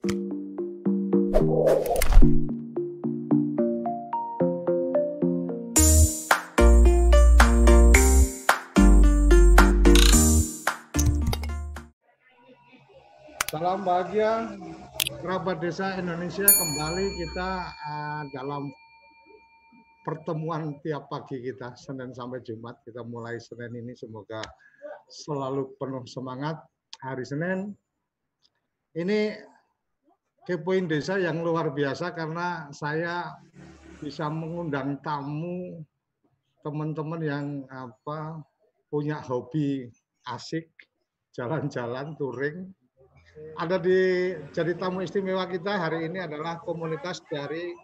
Salam bahagia kerabat desa Indonesia, kembali kita dalam pertemuan tiap pagi kita, Senin sampai Jumat. Kita mulai Senin ini semoga selalu penuh semangat. Hari Senin ini Kepoin Desa yang luar biasa karena saya bisa mengundang tamu teman-teman yang punya hobi asik, jalan-jalan, touring. Ada jadi tamu istimewa kita hari ini adalah komunitas dari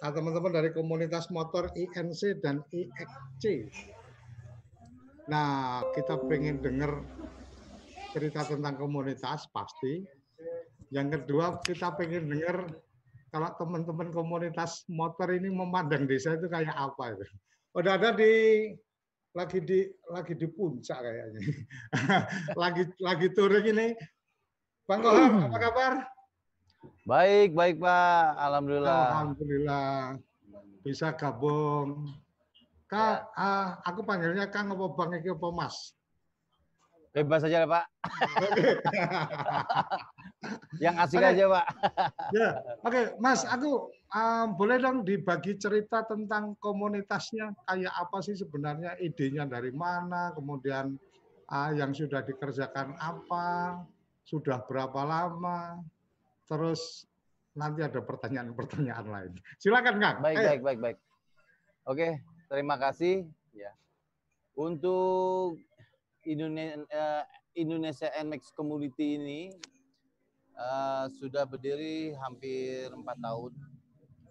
teman-teman dari komunitas motor INC dan IXC. Nah, kita pengen dengar cerita tentang komunitas pasti. Yang kedua, kita pengen dengar kalau teman-teman komunitas motor ini memandang desa itu kayak apa itu. Udah ada lagi di puncak kayaknya. lagi touring ini. Bang Kohar, apa kabar? Baik, Pak. Alhamdulillah. Alhamdulillah. Bisa gabung. Kak, aku panggilnya Kang apa Bang iki apa Mas? Bebas aja, Pak. Yang asik aja, Pak. Ya, oke. Mas, aku boleh dong dibagi cerita tentang komunitasnya. Kayak apa sih sebenarnya, idenya dari mana, kemudian yang sudah dikerjakan apa, sudah berapa lama, terus nanti ada pertanyaan-pertanyaan lain. Silakan, Kang. Baik. Oke, terima kasih. Ya. Untuk Indonesia NMAX Community ini sudah berdiri hampir 4 tahun.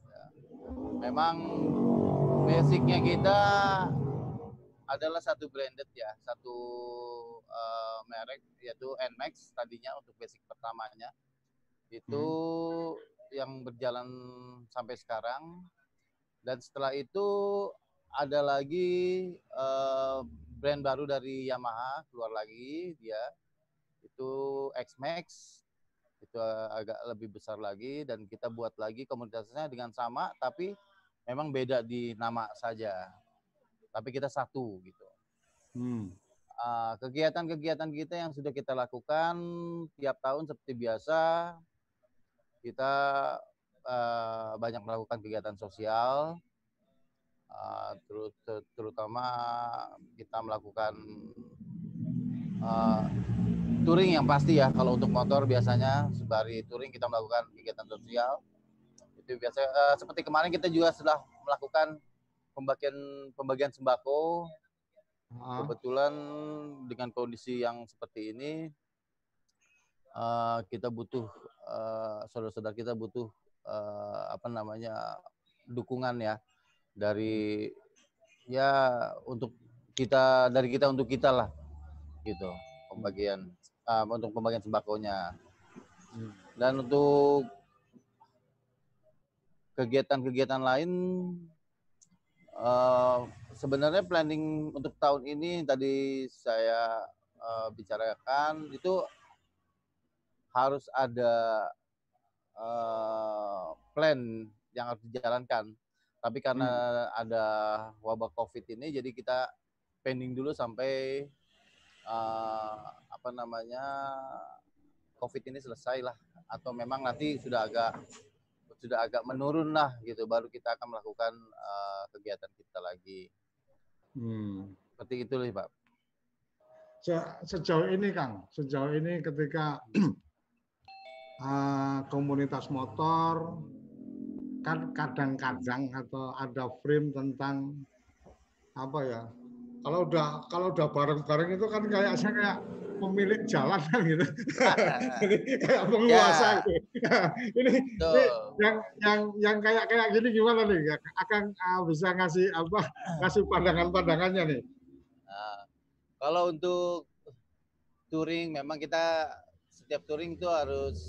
Ya. Memang basicnya kita adalah satu branded ya, satu merek yaitu NMAX tadinya untuk basic pertamanya. Itu yang berjalan sampai sekarang. Dan setelah itu ada lagi brand baru dari Yamaha keluar lagi, dia itu X-Max, itu agak lebih besar lagi, dan kita buat lagi komunitasnya dengan sama tapi memang beda di nama saja, tapi kita satu gitu. Kegiatan-kegiatan kita yang sudah kita lakukan tiap tahun seperti biasa, kita banyak melakukan kegiatan sosial, terutama kita melakukan touring yang pasti ya. Kalau untuk motor biasanya sembari touring kita melakukan kegiatan sosial. Itu biasa seperti kemarin kita juga sudah melakukan pembagian sembako. Kebetulan dengan kondisi yang seperti ini kita butuh saudara-saudara kita butuh dukungan ya dari untuk kita untuk kita lah gitu, untuk pembagian sembakonya. Dan untuk kegiatan-kegiatan lain sebenarnya planning untuk tahun ini tadi saya bicarakan itu harus ada plan yang harus dijalankan. Tapi karena ada wabah COVID ini, jadi kita pending dulu sampai COVID ini selesai lah, atau memang nanti sudah agak menurun lah gitu, baru kita akan melakukan kegiatan kita lagi. Seperti itu nih, Pak. Sejauh ini, Kang, ketika komunitas motor kan kadang-kadang atau ada frame tentang apa ya, kalau udah bareng-bareng itu kan kayak pemilik jalan kan gitu. Jadi kayak penguasa gitu. ini yang kayak gini gimana nih? Akan bisa ngasih pandangannya nih. Kalau untuk touring memang kita setiap touring itu harus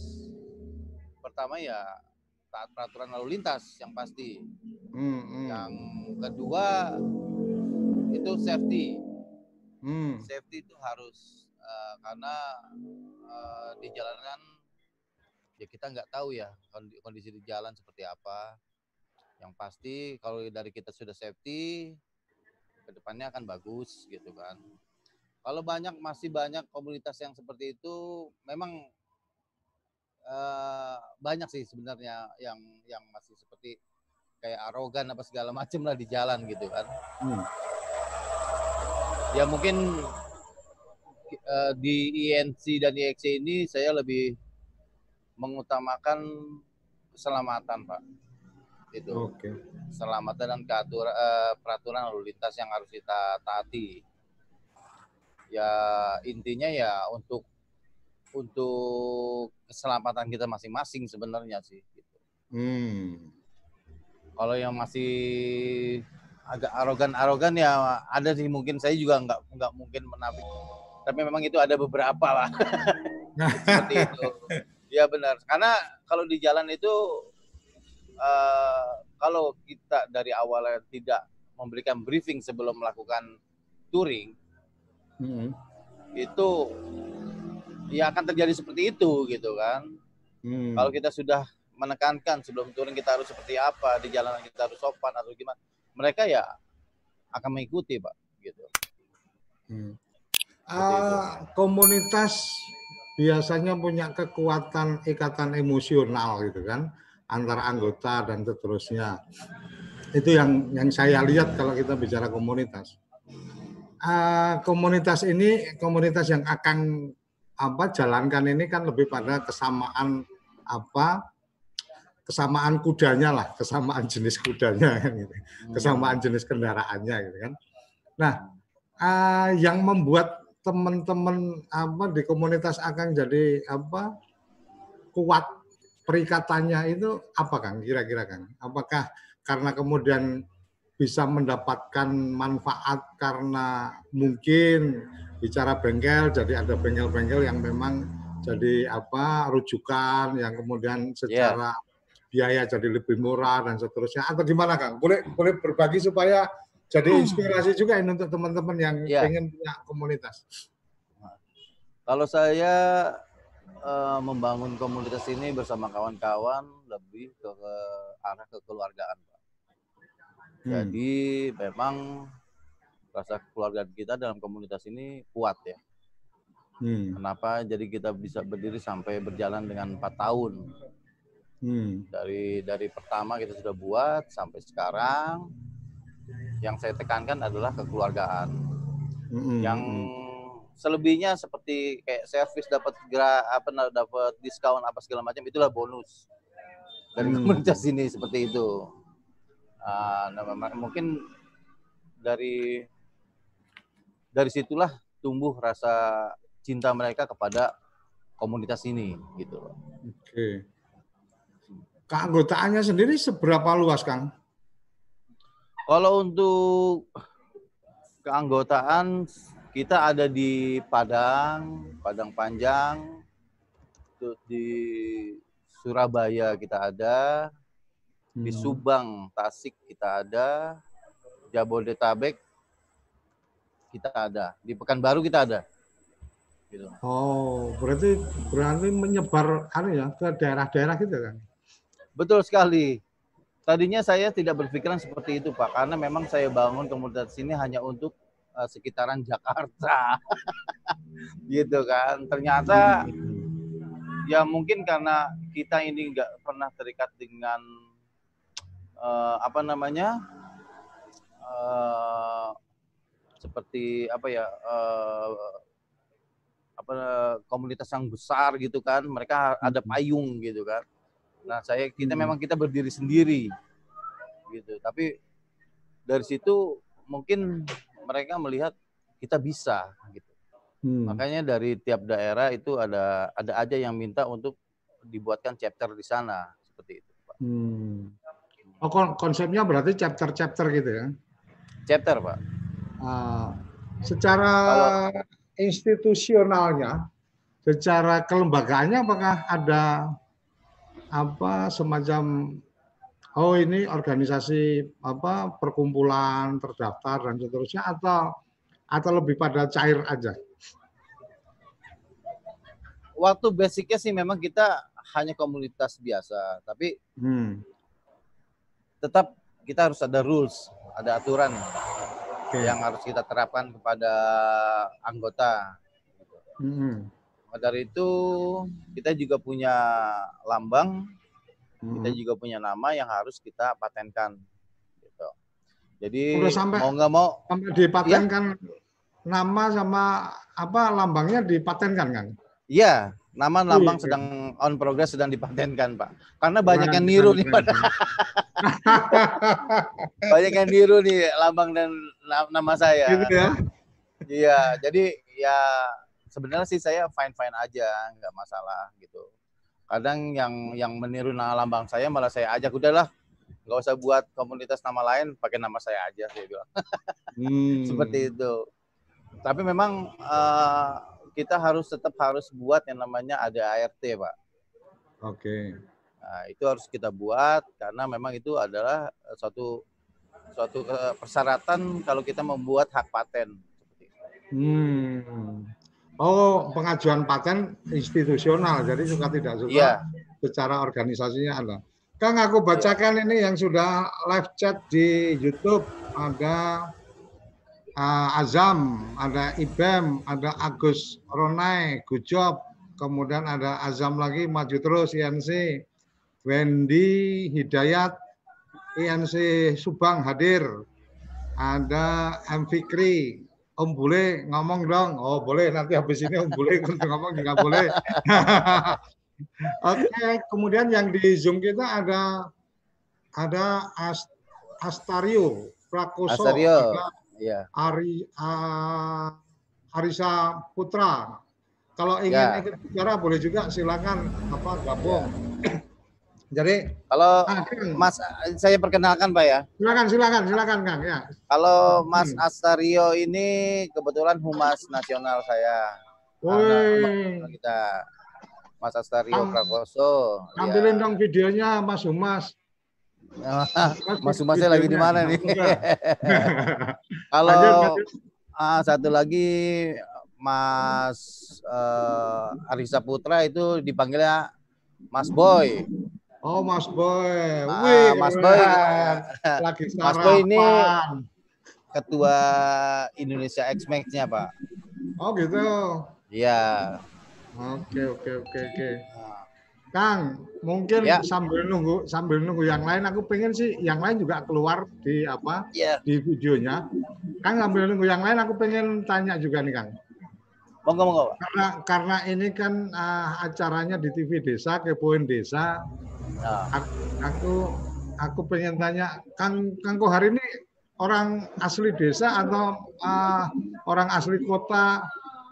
pertama ya taat peraturan lalu lintas yang pasti. Yang kedua itu safety. Safety itu harus karena di jalanan ya kita nggak tahu ya kondisi di jalan seperti apa. Yang pasti kalau dari kita sudah safety, kedepannya akan bagus gitu kan. Kalau masih banyak komunitas yang seperti itu, memang banyak sih sebenarnya yang masih seperti kayak arogan apa segala macam lah di jalan gitu kan. Ya mungkin di INC dan IXC ini saya lebih mengutamakan keselamatan, Pak. Itu. Oke. Keselamatan dan peraturan lalu lintas yang harus kita taati. Ya intinya ya untuk keselamatan kita masing-masing sebenarnya sih. Gitu. Kalau yang masih agak arogan ya ada sih, mungkin saya juga nggak mungkin menafik. Tapi memang itu ada beberapa lah. Seperti itu. Ya benar. Karena kalau di jalan itu kalau kita dari awalnya tidak memberikan briefing sebelum melakukan touring, itu ya akan terjadi seperti itu gitu kan. Kalau kita sudah menekankan sebelum touring kita harus seperti apa, di jalanan kita harus sopan atau gimana, mereka ya akan mengikuti, Pak, gitu. Komunitas biasanya punya kekuatan ikatan emosional gitu kan, antara anggota dan seterusnya. Itu yang saya lihat kalau kita bicara komunitas. Komunitas ini, komunitas yang akan jalankan ini kan lebih pada kesamaan kesamaan kudanya lah, kesamaan jenis kudanya, gitu. Kesamaan jenis kendaraannya, gitu kan. Nah, yang membuat teman-teman di komunitas akan jadi kuat perikatannya itu apa, Kang? Kira-kira, Kang? Apakah karena kemudian bisa mendapatkan manfaat karena mungkin bicara bengkel, jadi ada bengkel-bengkel yang memang jadi rujukan yang kemudian secara biaya jadi lebih murah dan seterusnya, atau gimana, Kang? Boleh berbagi supaya jadi inspirasi juga ini untuk teman-teman yang pengen punya komunitas. Kalau saya membangun komunitas ini bersama kawan-kawan lebih ke arah kekeluargaan, Pak. Jadi memang rasa kekeluargaan kita dalam komunitas ini kuat ya. Kenapa? Jadi kita bisa berdiri sampai berjalan dengan 4 tahun. Dari pertama kita sudah buat sampai sekarang, yang saya tekankan adalah kekeluargaan. Yang selebihnya seperti kayak servis dapat diskon apa segala macam, itulah bonus dari komunitas ini seperti itu. Mungkin dari situlah tumbuh rasa cinta mereka kepada komunitas ini gitu. Oke. Keanggotaannya sendiri seberapa luas, Kang? Kalau untuk keanggotaan kita ada di Padang Panjang, di Surabaya kita ada, di Subang, Tasik kita ada, Jabodetabek kita ada, di Pekanbaru kita ada. Gitu. Oh, berarti menyebar ke daerah-daerah gitu, kan? Betul sekali. Tadinya saya tidak berpikiran seperti itu, Pak, karena memang saya bangun komunitas ini hanya untuk sekitaran Jakarta. Gitu kan. Ternyata ya mungkin karena kita ini nggak pernah terikat dengan seperti komunitas yang besar gitu kan. Mereka ada payung gitu kan. Nah, kita berdiri sendiri gitu. Tapi dari situ mungkin mereka melihat kita bisa gitu. Makanya dari tiap daerah itu ada aja yang minta untuk dibuatkan chapter di sana seperti itu, Pak. Oh, konsepnya berarti chapter gitu ya? Chapter, Pak. Secara institusionalnya, secara kelembagaannya apakah ada semacam ini organisasi perkumpulan terdaftar dan seterusnya, atau lebih pada cair aja? Waktu basicnya sih memang kita hanya komunitas biasa, tapi Hmm. tetap kita harus ada rules, ada aturan Oke. yang harus kita terapkan kepada anggota. Hmm. Maka dari itu kita juga punya lambang, kita Hmm. juga punya nama yang harus kita patenkan. Gitu. Jadi Udah sampai mau nggak mau, sampai ya, dipatenkan nama sama apa lambangnya dipatenkan kan? iya, nama Wih, lambang sedang on progress, sedang dipatenkan, Pak. Karena banyak keren, yang keren, niru nih, keren, Pak. keren. Banyak yang niru nih lambang dan nama Gitu saya. ya. Iya, jadi ya sebenarnya sih saya fine-fine aja, nggak masalah gitu. Kadang yang meniru nama lambang saya malah saya ajak, udahlah, nggak usah buat komunitas nama lain, pakai nama saya aja, saya bilang. Seperti itu. Tapi memang kita tetap harus buat yang namanya ada ART, Pak. Oke. Nah, itu harus kita buat karena memang itu adalah suatu persyaratan kalau kita membuat hak paten. Oh, pengajuan paten institusional, jadi suka tidak suka Iya. secara organisasinya ada. Kang, aku bacakan ini yang sudah live chat di YouTube. Ada Azam, ada Ibem, ada Agus Ronai, good job. Kemudian ada Azam lagi, maju terus, INC. Wendy Hidayat, INC Subang hadir. Ada M. Fikri, Om Bule ngomong dong. Oh boleh, nanti habis ini Om Bule ngomong juga boleh. Oke, kemudian yang di Zoom kita ada Astario Prakoso, ada ya. Arisa Putra. Kalau ingin ikut bicara boleh juga, silakan gabung. Ya. Jadi kalau Mas, saya perkenalkan Pak ya. Silakan Kang ya. Kalau Mas Astario ini kebetulan humas nasional saya. Kita Mas Astario Prakoso. Tampilin dong videonya Mas Humas. Mas Humasnya lagi di mana nih? Kalau satu lagi Mas Arisa Putra itu dipanggilnya Mas Boy. Oh, Mas Boy. Mas Boy. Lagi Mas Boy ini ketua Indonesia X-Max-nya, Pak. Oh, gitu. Iya. Oke. Kang, mungkin sambil nunggu yang lain, aku pengen sih yang lain juga keluar di di videonya. Kang, sambil nunggu yang lain, aku pengen tanya juga nih, Kang. Monggo. Karena ini kan acaranya di TV Desa, Kepoin Desa. Aku pengen tanya, Kang Kohar ini orang asli desa atau orang asli kota,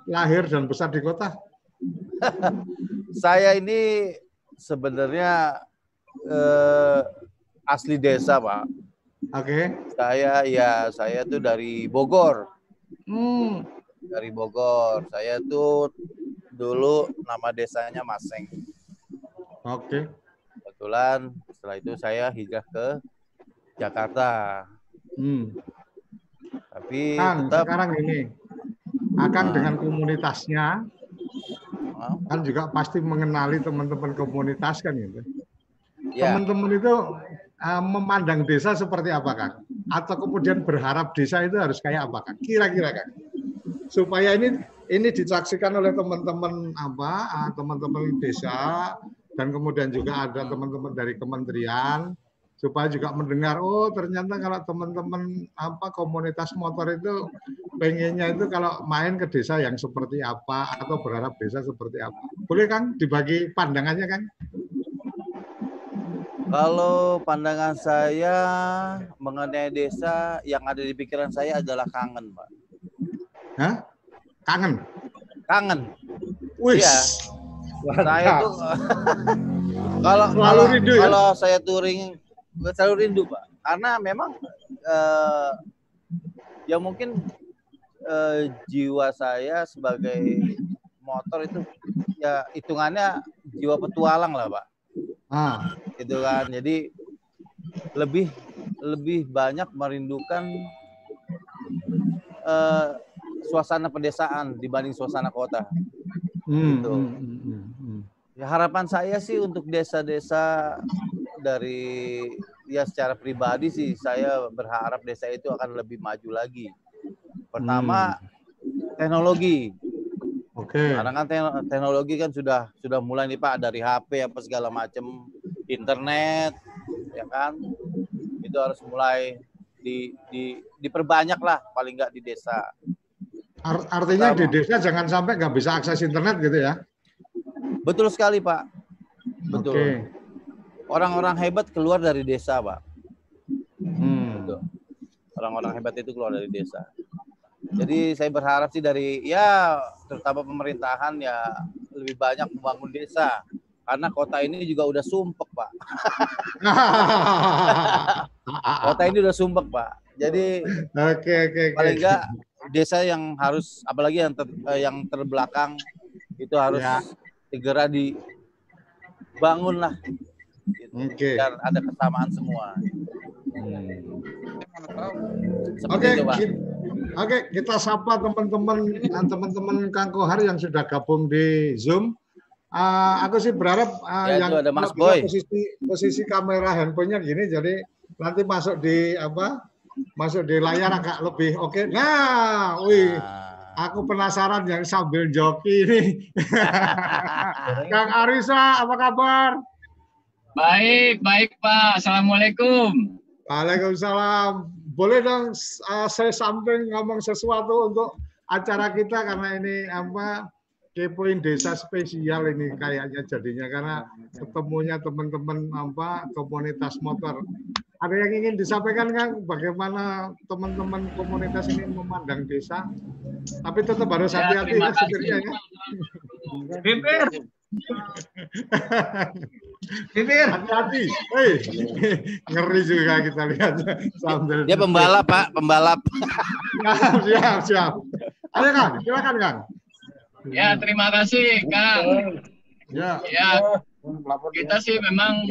lahir dan besar di kota? Saya ini sebenarnya asli desa, Pak. Oke. Saya tuh dari Bogor. Dari Bogor. Saya tuh dulu nama desanya Maseng. Oke. Kebetulan setelah itu saya hijrah ke Jakarta. Tapi sekarang ini akan dengan komunitasnya kan juga pasti mengenali teman-teman komunitas kan gitu. Teman-teman itu memandang desa seperti apa, Kang? Atau kemudian berharap desa itu harus kayak apa, Kang? Kira-kira, Kang? Supaya ini disaksikan oleh teman-teman teman-teman desa, dan kemudian juga ada teman-teman dari kementerian, supaya juga mendengar, oh ternyata kalau teman-teman komunitas motor itu pengennya itu kalau main ke desa yang seperti apa, atau berharap desa seperti apa. Boleh, Kang, dibagi pandangannya, Kang? Kalau pandangan saya mengenai desa, yang ada di pikiran saya adalah kangen, Pak. Hah? Kangen? Kangen. Iya. Saya tuh kalau saya touring selalu rindu, Pak. Karena memang ya mungkin jiwa saya sebagai motor itu ya hitungannya jiwa petualang lah, Pak. Gitu kan. Jadi lebih banyak merindukan suasana pedesaan dibanding suasana kota. Gitu. Ya, harapan saya sih untuk desa-desa dari ya secara pribadi sih saya berharap desa itu akan lebih maju lagi. Pertama teknologi. Oke. Karena kan teknologi kan sudah mulai nih Pak, dari HP apa segala macam, internet, ya kan? Itu harus mulai diperbanyak lah paling nggak di desa. Artinya di desa jangan sampai nggak bisa akses internet gitu ya? Betul sekali Pak. Betul. Oke. Orang-orang hebat keluar dari desa Pak. Betul. Orang-orang hebat itu keluar dari desa. Jadi saya berharap sih dari ya terutama pemerintahan ya lebih banyak membangun desa. Karena kota ini juga udah sumpek Pak. Kota ini udah sumpek Pak. Jadi paling enggak desa yang harus, apalagi yang terbelakang itu harus segera dibangun lah. Gitu. Biar ada kesamaan semua. Oke, kita sapa teman-teman Kang Kohar yang sudah gabung di Zoom. Aku sih berharap yang ada Mas Boy. posisi kamera handphonenya gini, jadi nanti masuk di layar agak lebih oke. Nah, wih, aku penasaran yang sambil joki ini. Kang Arisa, apa kabar? Baik Pak. Assalamualaikum. Waalaikumsalam. Boleh dong saya samping ngomong sesuatu untuk acara kita karena ini Kepoin Desa spesial ini kayaknya jadinya karena ketemunya teman-teman komunitas motor. Ada yang ingin disampaikan Kang? Bagaimana teman-teman komunitas ini memandang desa? Tapi tetap harus hati-hati ya sebenarnya ya. Bibir. Hati-hati. Ngeri juga kita lihat sambil. Dia pembalap Pak, pembalap. Siap. Ayo Kang, silakan Kang. Ya, terima kasih Kang. Ya. Kita sih memang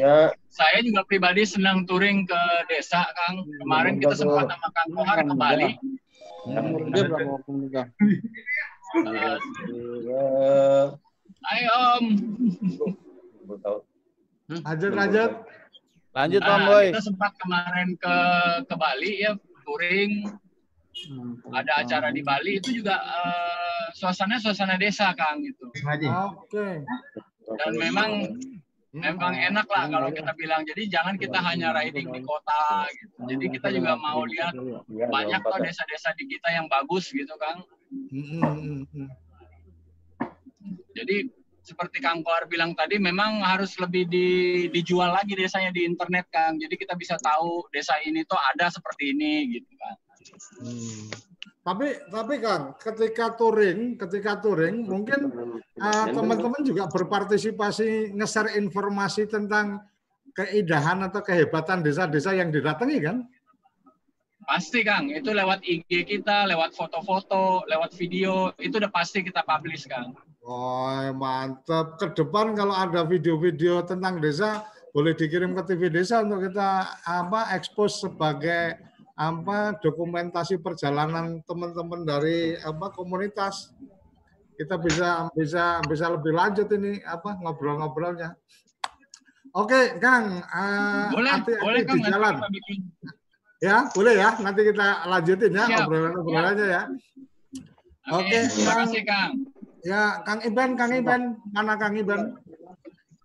saya juga pribadi senang touring ke desa Kang. Kemarin kita sempat sama Kang Kohar ke Bali. Ayo Om. Lanjut Om Boy. Kita sempat kemarin ke Bali ya, touring. Ada acara di Bali itu juga suasana desa Kang gitu. Oke. Dan memang enak lah kalau kita bilang. Jadi jangan kita hanya riding di kota gitu. Jadi kita juga mau lihat banyak kok desa-desa di kita yang bagus gitu Kang. Jadi seperti Kang Kohar bilang tadi, memang harus lebih dijual lagi desanya di internet Kang. Jadi kita bisa tahu desa ini tuh ada seperti ini gitu kan. Tapi Kang, ketika touring mungkin teman-teman juga berpartisipasi nge-share informasi tentang keindahan atau kehebatan desa-desa yang didatangi kan? Pasti Kang, itu lewat IG kita, lewat foto-foto, lewat video, itu udah pasti kita publish Kang. Oh mantap. Ke depan kalau ada video-video tentang desa, boleh dikirim ke TV Desa untuk kita expose sebagai dokumentasi perjalanan teman-teman dari komunitas. Kita bisa lebih lanjut ini ngobrol-ngobrolnya. Oke Kang, boleh Kang, di jalan. Ya boleh ya, nanti kita lanjutin ya obrolan-obrolannya ya. Oke, terima kasih Kang. Ya Kang Iban, mana Kang Iban?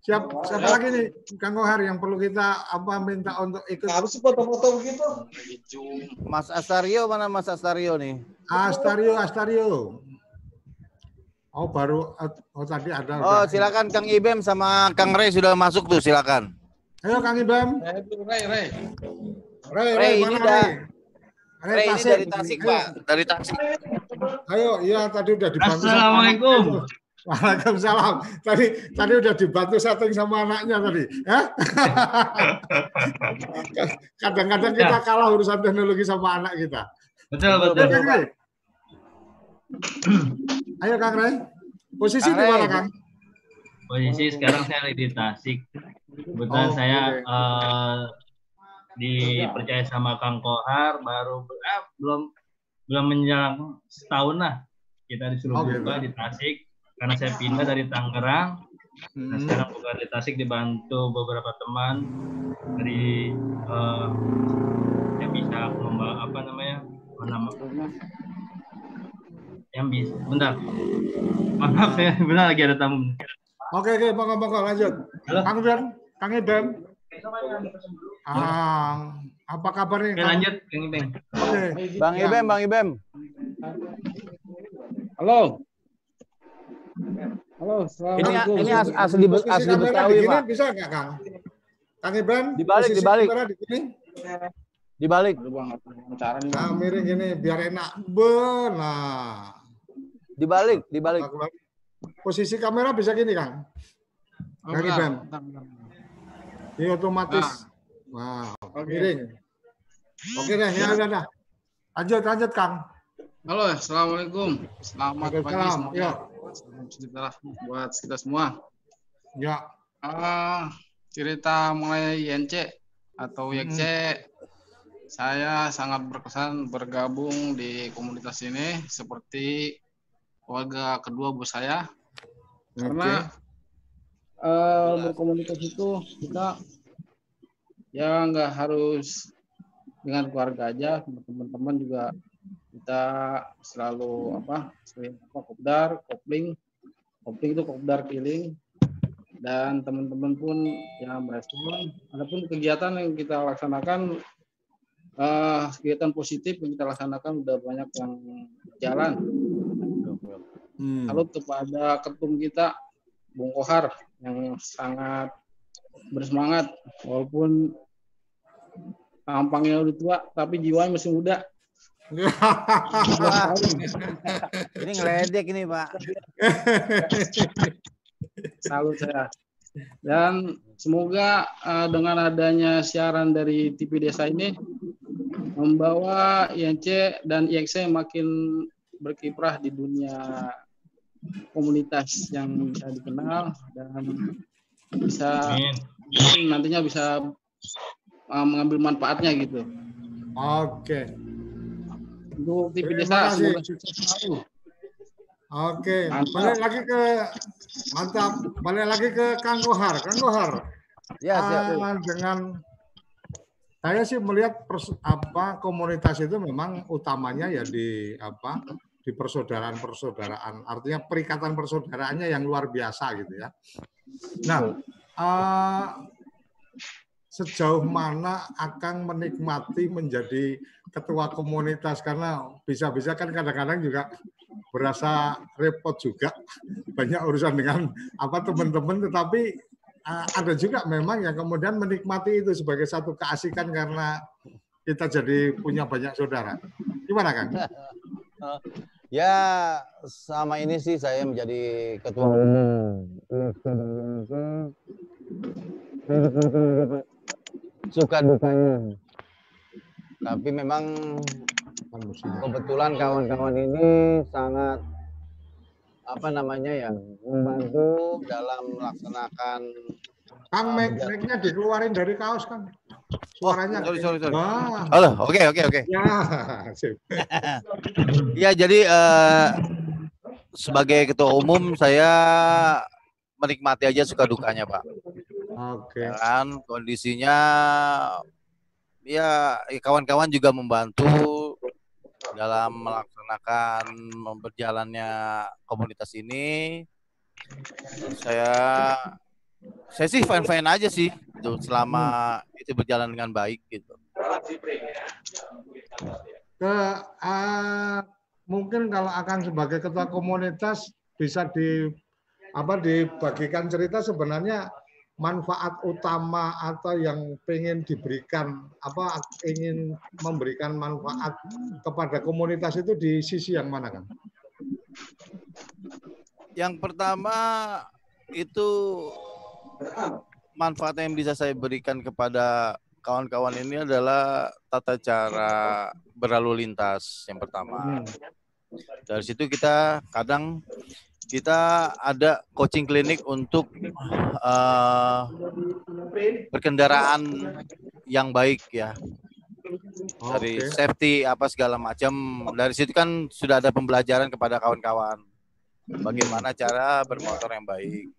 Siapa lagi nih Kang Kohar yang perlu kita minta untuk ikut? Harus foto-foto begitu. Mas Astario, mana Mas Astario nih? Astario. Oh baru, tadi ada. Oh silakan Kang Ibem sama Kang Rey sudah masuk tuh, silakan. Ayo Kang Ibem. Rey ini Rey ini dari Tasik Pak, dari Tasik. Ayo, iya tadi udah dibantu. Assalamualaikum. Waalaikumsalam. Tadi udah dibantu setting sama anaknya tadi. Kadang-kadang kita kalah urusan teknologi sama anak kita. Betul. Ayo Kang Rey. Posisi di mana Kang? Posisi sekarang saya lagi di Tasik. Kebetulan saya dipercaya sama Kang Kohar baru belum menjelang setahun lah kita disuruh buka di Tasik karena saya pindah dari Tangerang Nah, sekarang bukan di Tasik, dibantu beberapa teman dari yang bisa apa namanya, yang bisa. Bentar, maaf ya, benar lagi ada tamu. Oke, monggo lanjut. Halo. Kang Ibem. Apa kabar nih? Oke, lanjut, Kang Ibem. Oke. Bang Ibem. Halo. Ini asli Betawi, Pak. Bisa nggak, Kang? Kang Ibem, Dibalik. Dibalik. Nah, miring gini biar enak. Benar. Dibalik. Posisi kamera bisa gini, Kang. Kang Ibem. Ini otomatis. Wow, miring. Oke deh, ya udah. Lanjut, Kang. Halo, assalamualaikum. Selamat pagi semua. Ya. Sejahtera buat kita semua. Ya. Cerita mulai YNC atau YXC, saya sangat berkesan bergabung di komunitas ini seperti keluarga kedua bos saya. Karena berkomunitas itu kita ya nggak harus dengan keluarga aja, teman-teman juga kita selalu kopdar, kopling itu kopdar keliling, dan teman-teman pun yang merespon. Adapun kegiatan yang kita laksanakan, kegiatan positif yang kita laksanakan udah banyak yang jalan. Salut kepada ketum kita Bung Kohar yang sangat bersemangat walaupun tampangnya udah tua tapi jiwanya masih muda. Ini ngeledek ini, Pak. Salut saya. Dan semoga dengan adanya siaran dari TV Desa ini membawa INC dan IXC makin berkiprah di dunia komunitas yang bisa dikenal dan bisa nantinya bisa mengambil manfaatnya gitu. Oke. Untuk TV Desa semoga sukses selalu. Oke, balik lagi ke Kang Kohar. Kang Kohar. Ya, siap. Dengan saya sih melihat komunitas itu memang utamanya ya di persaudaraan. Artinya perikatan persaudaraannya yang luar biasa gitu ya. Nah, sejauh mana Akang menikmati menjadi ketua komunitas, karena bisa-bisa kan kadang-kadang juga berasa repot juga, banyak urusan dengan teman-teman, tetapi ada juga memang yang kemudian menikmati itu sebagai satu keasikan karena kita jadi punya banyak saudara. Gimana, Kang? Ya, sama ini sih saya menjadi ketua umum. Suka dukanya. Tapi memang kebetulan kawan-kawan ini sangat membantu dalam melaksanakan. Kang, mic-nya dikeluarin dari kaos, Kang. Suaranya. Sorry. Halo, oke. Ya, sip. Ya, jadi sebagai ketua umum saya menikmati aja suka dukanya, Pak. Oke. Dan kondisinya ya kawan-kawan juga membantu dalam melaksanakan berjalannya komunitas ini. Saya sih fine-fine aja sih selama itu berjalan dengan baik gitu. Mungkin kalau akan sebagai ketua komunitas bisa dibagikan cerita sebenarnya manfaat utama atau yang pengen diberikan, ingin memberikan manfaat kepada komunitas itu di sisi yang mana, Kang? Yang pertama itu manfaat yang bisa saya berikan kepada kawan-kawan ini adalah tata cara berlalu lintas yang pertama. Dari situ kita ada coaching klinik untuk berkendaraan yang baik ya. Dari safety segala macam. Dari situ kan sudah ada pembelajaran kepada kawan-kawan bagaimana cara bermotor yang baik.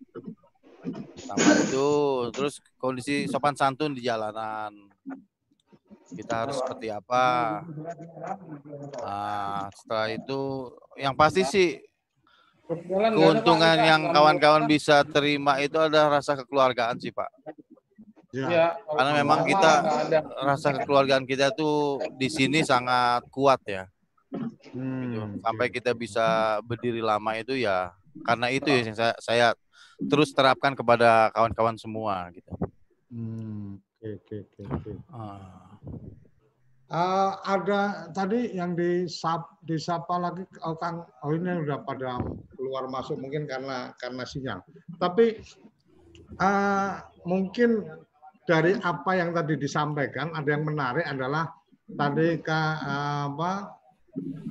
Sama itu, terus kondisi sopan santun di jalanan. Kita harus seperti apa? Nah, setelah itu, yang pasti sih keuntungan yang kawan-kawan bisa terima itu ada rasa kekeluargaan sih, Pak. Ya. Karena memang kita rasa kekeluargaan kita tuh di sini sangat kuat ya. Gitu. Sampai kita bisa berdiri lama itu ya karena itu ya yang saya terus terapkan kepada kawan-kawan semua gitu. Oke. Ada tadi yang disapa lagi Kang, ini udah pada keluar masuk mungkin karena sinyal. Tapi mungkin dari apa yang tadi disampaikan ada yang menarik adalah tadi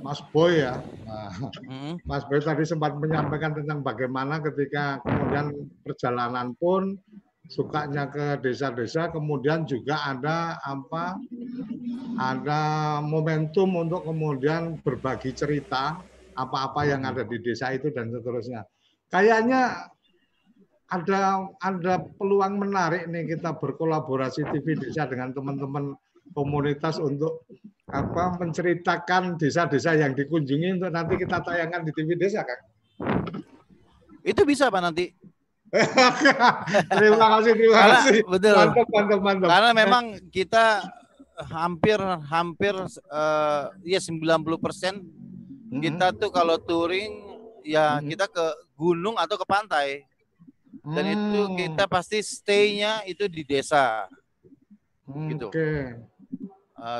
Mas Boy ya. Mas Boy tadi sempat menyampaikan tentang bagaimana ketika kemudian perjalanan pun sukanya ke desa-desa, kemudian juga ada momentum untuk kemudian berbagi cerita apa-apa yang ada di desa itu dan seterusnya. Kayaknya ada peluang menarik nih kita berkolaborasi TV Desa dengan teman-teman komunitas untuk menceritakan desa-desa yang dikunjungi untuk nanti kita tayangkan di TV Desa, Kang. Itu bisa Pak nanti. Terima kasih. Betul. Mantap. Karena memang kita hampir ya 90% kita tuh kalau touring ya kita ke gunung atau ke pantai. Dan itu kita pasti stay-nya itu di desa. Gitu.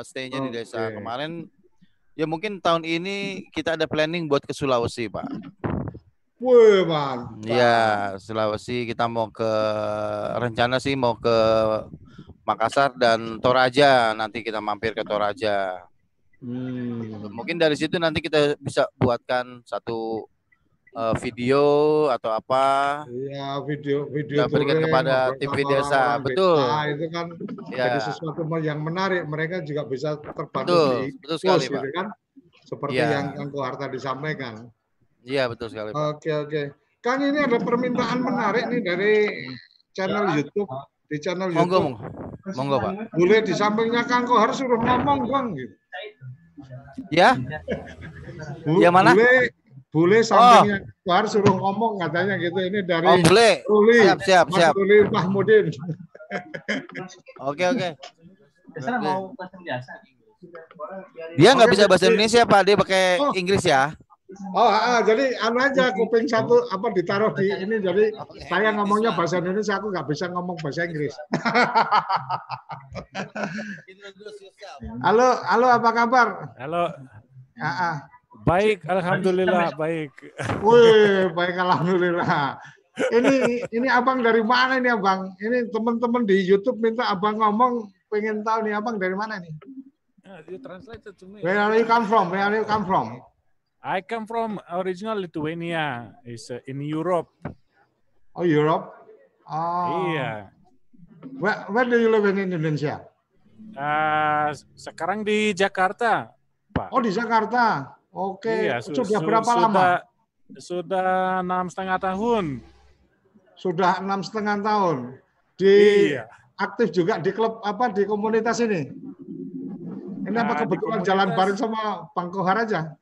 Stay-nya di desa. Kemarin ya mungkin tahun ini kita ada planning buat ke Sulawesi, Pak. Wih, mantap. Ya, Sulawesi kita rencana sih mau ke Makassar dan Toraja, nanti kita mampir ke Toraja. Mungkin dari situ nanti kita bisa buatkan satu video atau apa. Iya, video kita berikan kepada TV Desa, betul. Itu kan jadi sesuatu yang menarik, mereka juga bisa terbantu betul sekali, gitu Pak. Kan? Seperti yang Kang Kohar tadi sampaikan. Iya, betul sekali, Pak. Oke. Kang, ini ada permintaan menarik nih dari channel YouTube. Di channel YouTube. Monggo, Pak. Boleh di sampingnya Kang Kohar suruh ngomong, Bang. Gitu. Ya? Yang mana? Boleh sampingnya Kohar suruh ngomong katanya gitu. Ini dari boleh. Ruli. Siap. Ruli Mahmudin. Oke. Mau bahasa biasa. Dia nggak bisa bahasa Indonesia, Pak. Dia pakai Inggris ya. Jadi aja kuping satu ditaruh di ini, jadi saya ngomongnya bahasa Indonesia, aku nggak bisa ngomong bahasa Inggris. Halo, apa kabar? Halo. Baik, alhamdulillah baik. Wih, baik alhamdulillah. Ini abang dari mana ini abang? Ini teman-teman di YouTube minta abang ngomong, pengen tahu nih abang dari mana nih? You translate it to me. Where are you come from? I come from original Lithuania. It's in Europe. Oh, Europe? Iya. Where do you live in Indonesia? Sekarang di Jakarta, Pak. Oh, di Jakarta. Oke. Iya, sudah berapa lama? Sudah 6,5 tahun. Sudah 6,5 tahun. Aktif juga di klub di komunitas ini? Ini apa kebetulan jalan bareng sama Bang Kohar aja?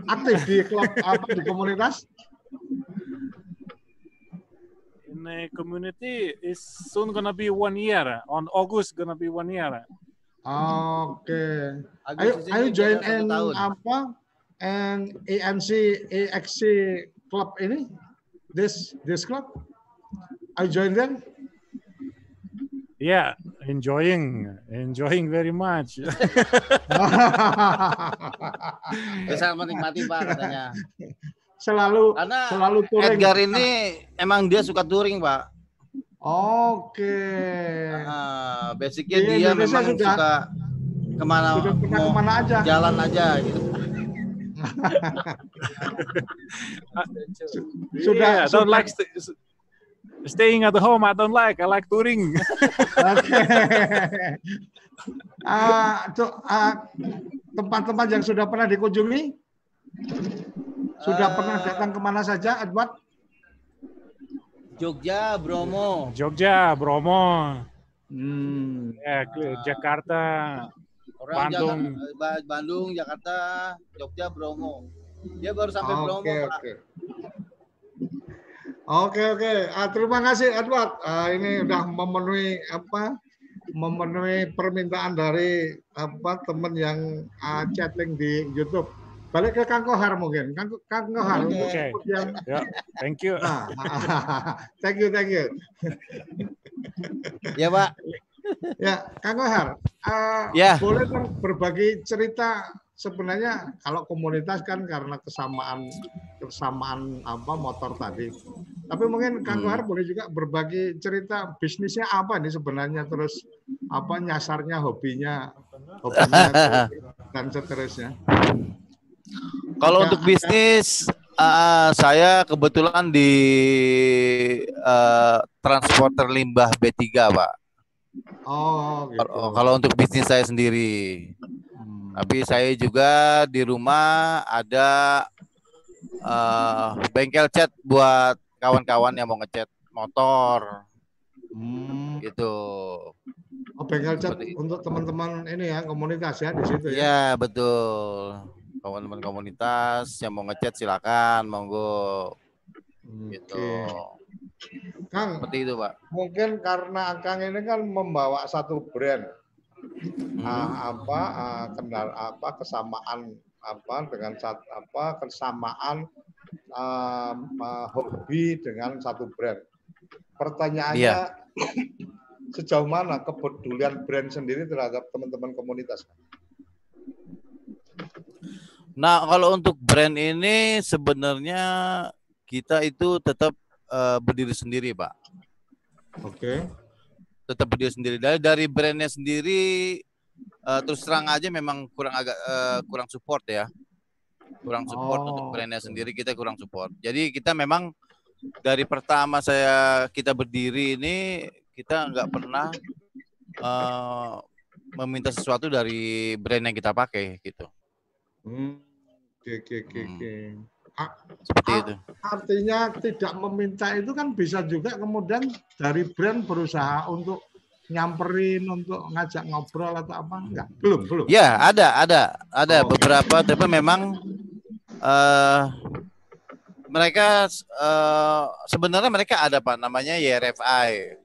Aktif di klub di komunitas? In the community is soon gonna be 1 year. On August gonna be 1 year. Okay. Ayo join in AXC club ini? This club? I join them? Yeah, enjoying very much. Bisa menikmati Pak katanya. Selalu touring. Edgar ini emang dia suka touring Pak. Oke. Basicnya dia memang suka kemana aja. Jalan aja gitu. Sudah don't like staying at home, I don't like. I like touring. Tempat-tempat yang sudah pernah dikunjungi? Sudah pernah datang kemana saja, Edward? Jogja, Bromo. Jogja, Bromo. Ya, Jakarta, Bandung. Bandung, Jakarta, Jogja, Bromo. Dia baru sampai Bromo, Pak. Oke. Terima kasih Edward. Ini udah memenuhi permintaan dari teman yang chatting di YouTube. Balik ke Kang Kohar mungkin. Kang Kohar. Oke. Thank you. Thank you. Ya, Pak. Ya, Kang Kohar. Boleh dong berbagi cerita. Sebenarnya kalau komunitas kan karena kesamaan motor tadi. Tapi mungkin Kang Kohar boleh juga berbagi cerita bisnisnya apa nih sebenarnya, terus nyasarnya hobinya dan seterusnya. Kalau untuk bisnis, saya kebetulan di transporter limbah B3, Pak. Oh, gitu. Kalau untuk bisnis saya sendiri. Tapi saya juga di rumah ada bengkel cat buat kawan-kawan yang mau ngecat motor. Gitu. Oh, bengkel cat untuk teman-teman ini ya, komunitas ya di situ ya. Iya, betul. Teman-teman komunitas yang mau ngecat silakan, monggo. Gitu. Kang, seperti itu, Pak. Mungkin karena Kang ini kan membawa satu brand. Kesamaan kesamaan hobi dengan satu brand. Pertanyaannya, sejauh mana kepedulian brand sendiri terhadap teman-teman komunitas? Nah, kalau untuk brand ini sebenarnya kita itu tetap berdiri sendiri, Pak. Oke. Tetap berdiri sendiri. Dari brandnya sendiri, terus terang aja memang kurang support ya. Kurang support untuk brandnya sendiri, kita kurang support. Jadi kita memang dari pertama kita berdiri ini, kita nggak pernah meminta sesuatu dari brand yang kita pakai gitu. Oke. Seperti itu. Artinya tidak meminta itu kan bisa juga kemudian dari brand berusaha untuk nyamperin, untuk ngajak ngobrol atau apa? Enggak? Belum. Ya, ada beberapa, tapi memang mereka sebenarnya mereka ada, Pak, namanya YRFI.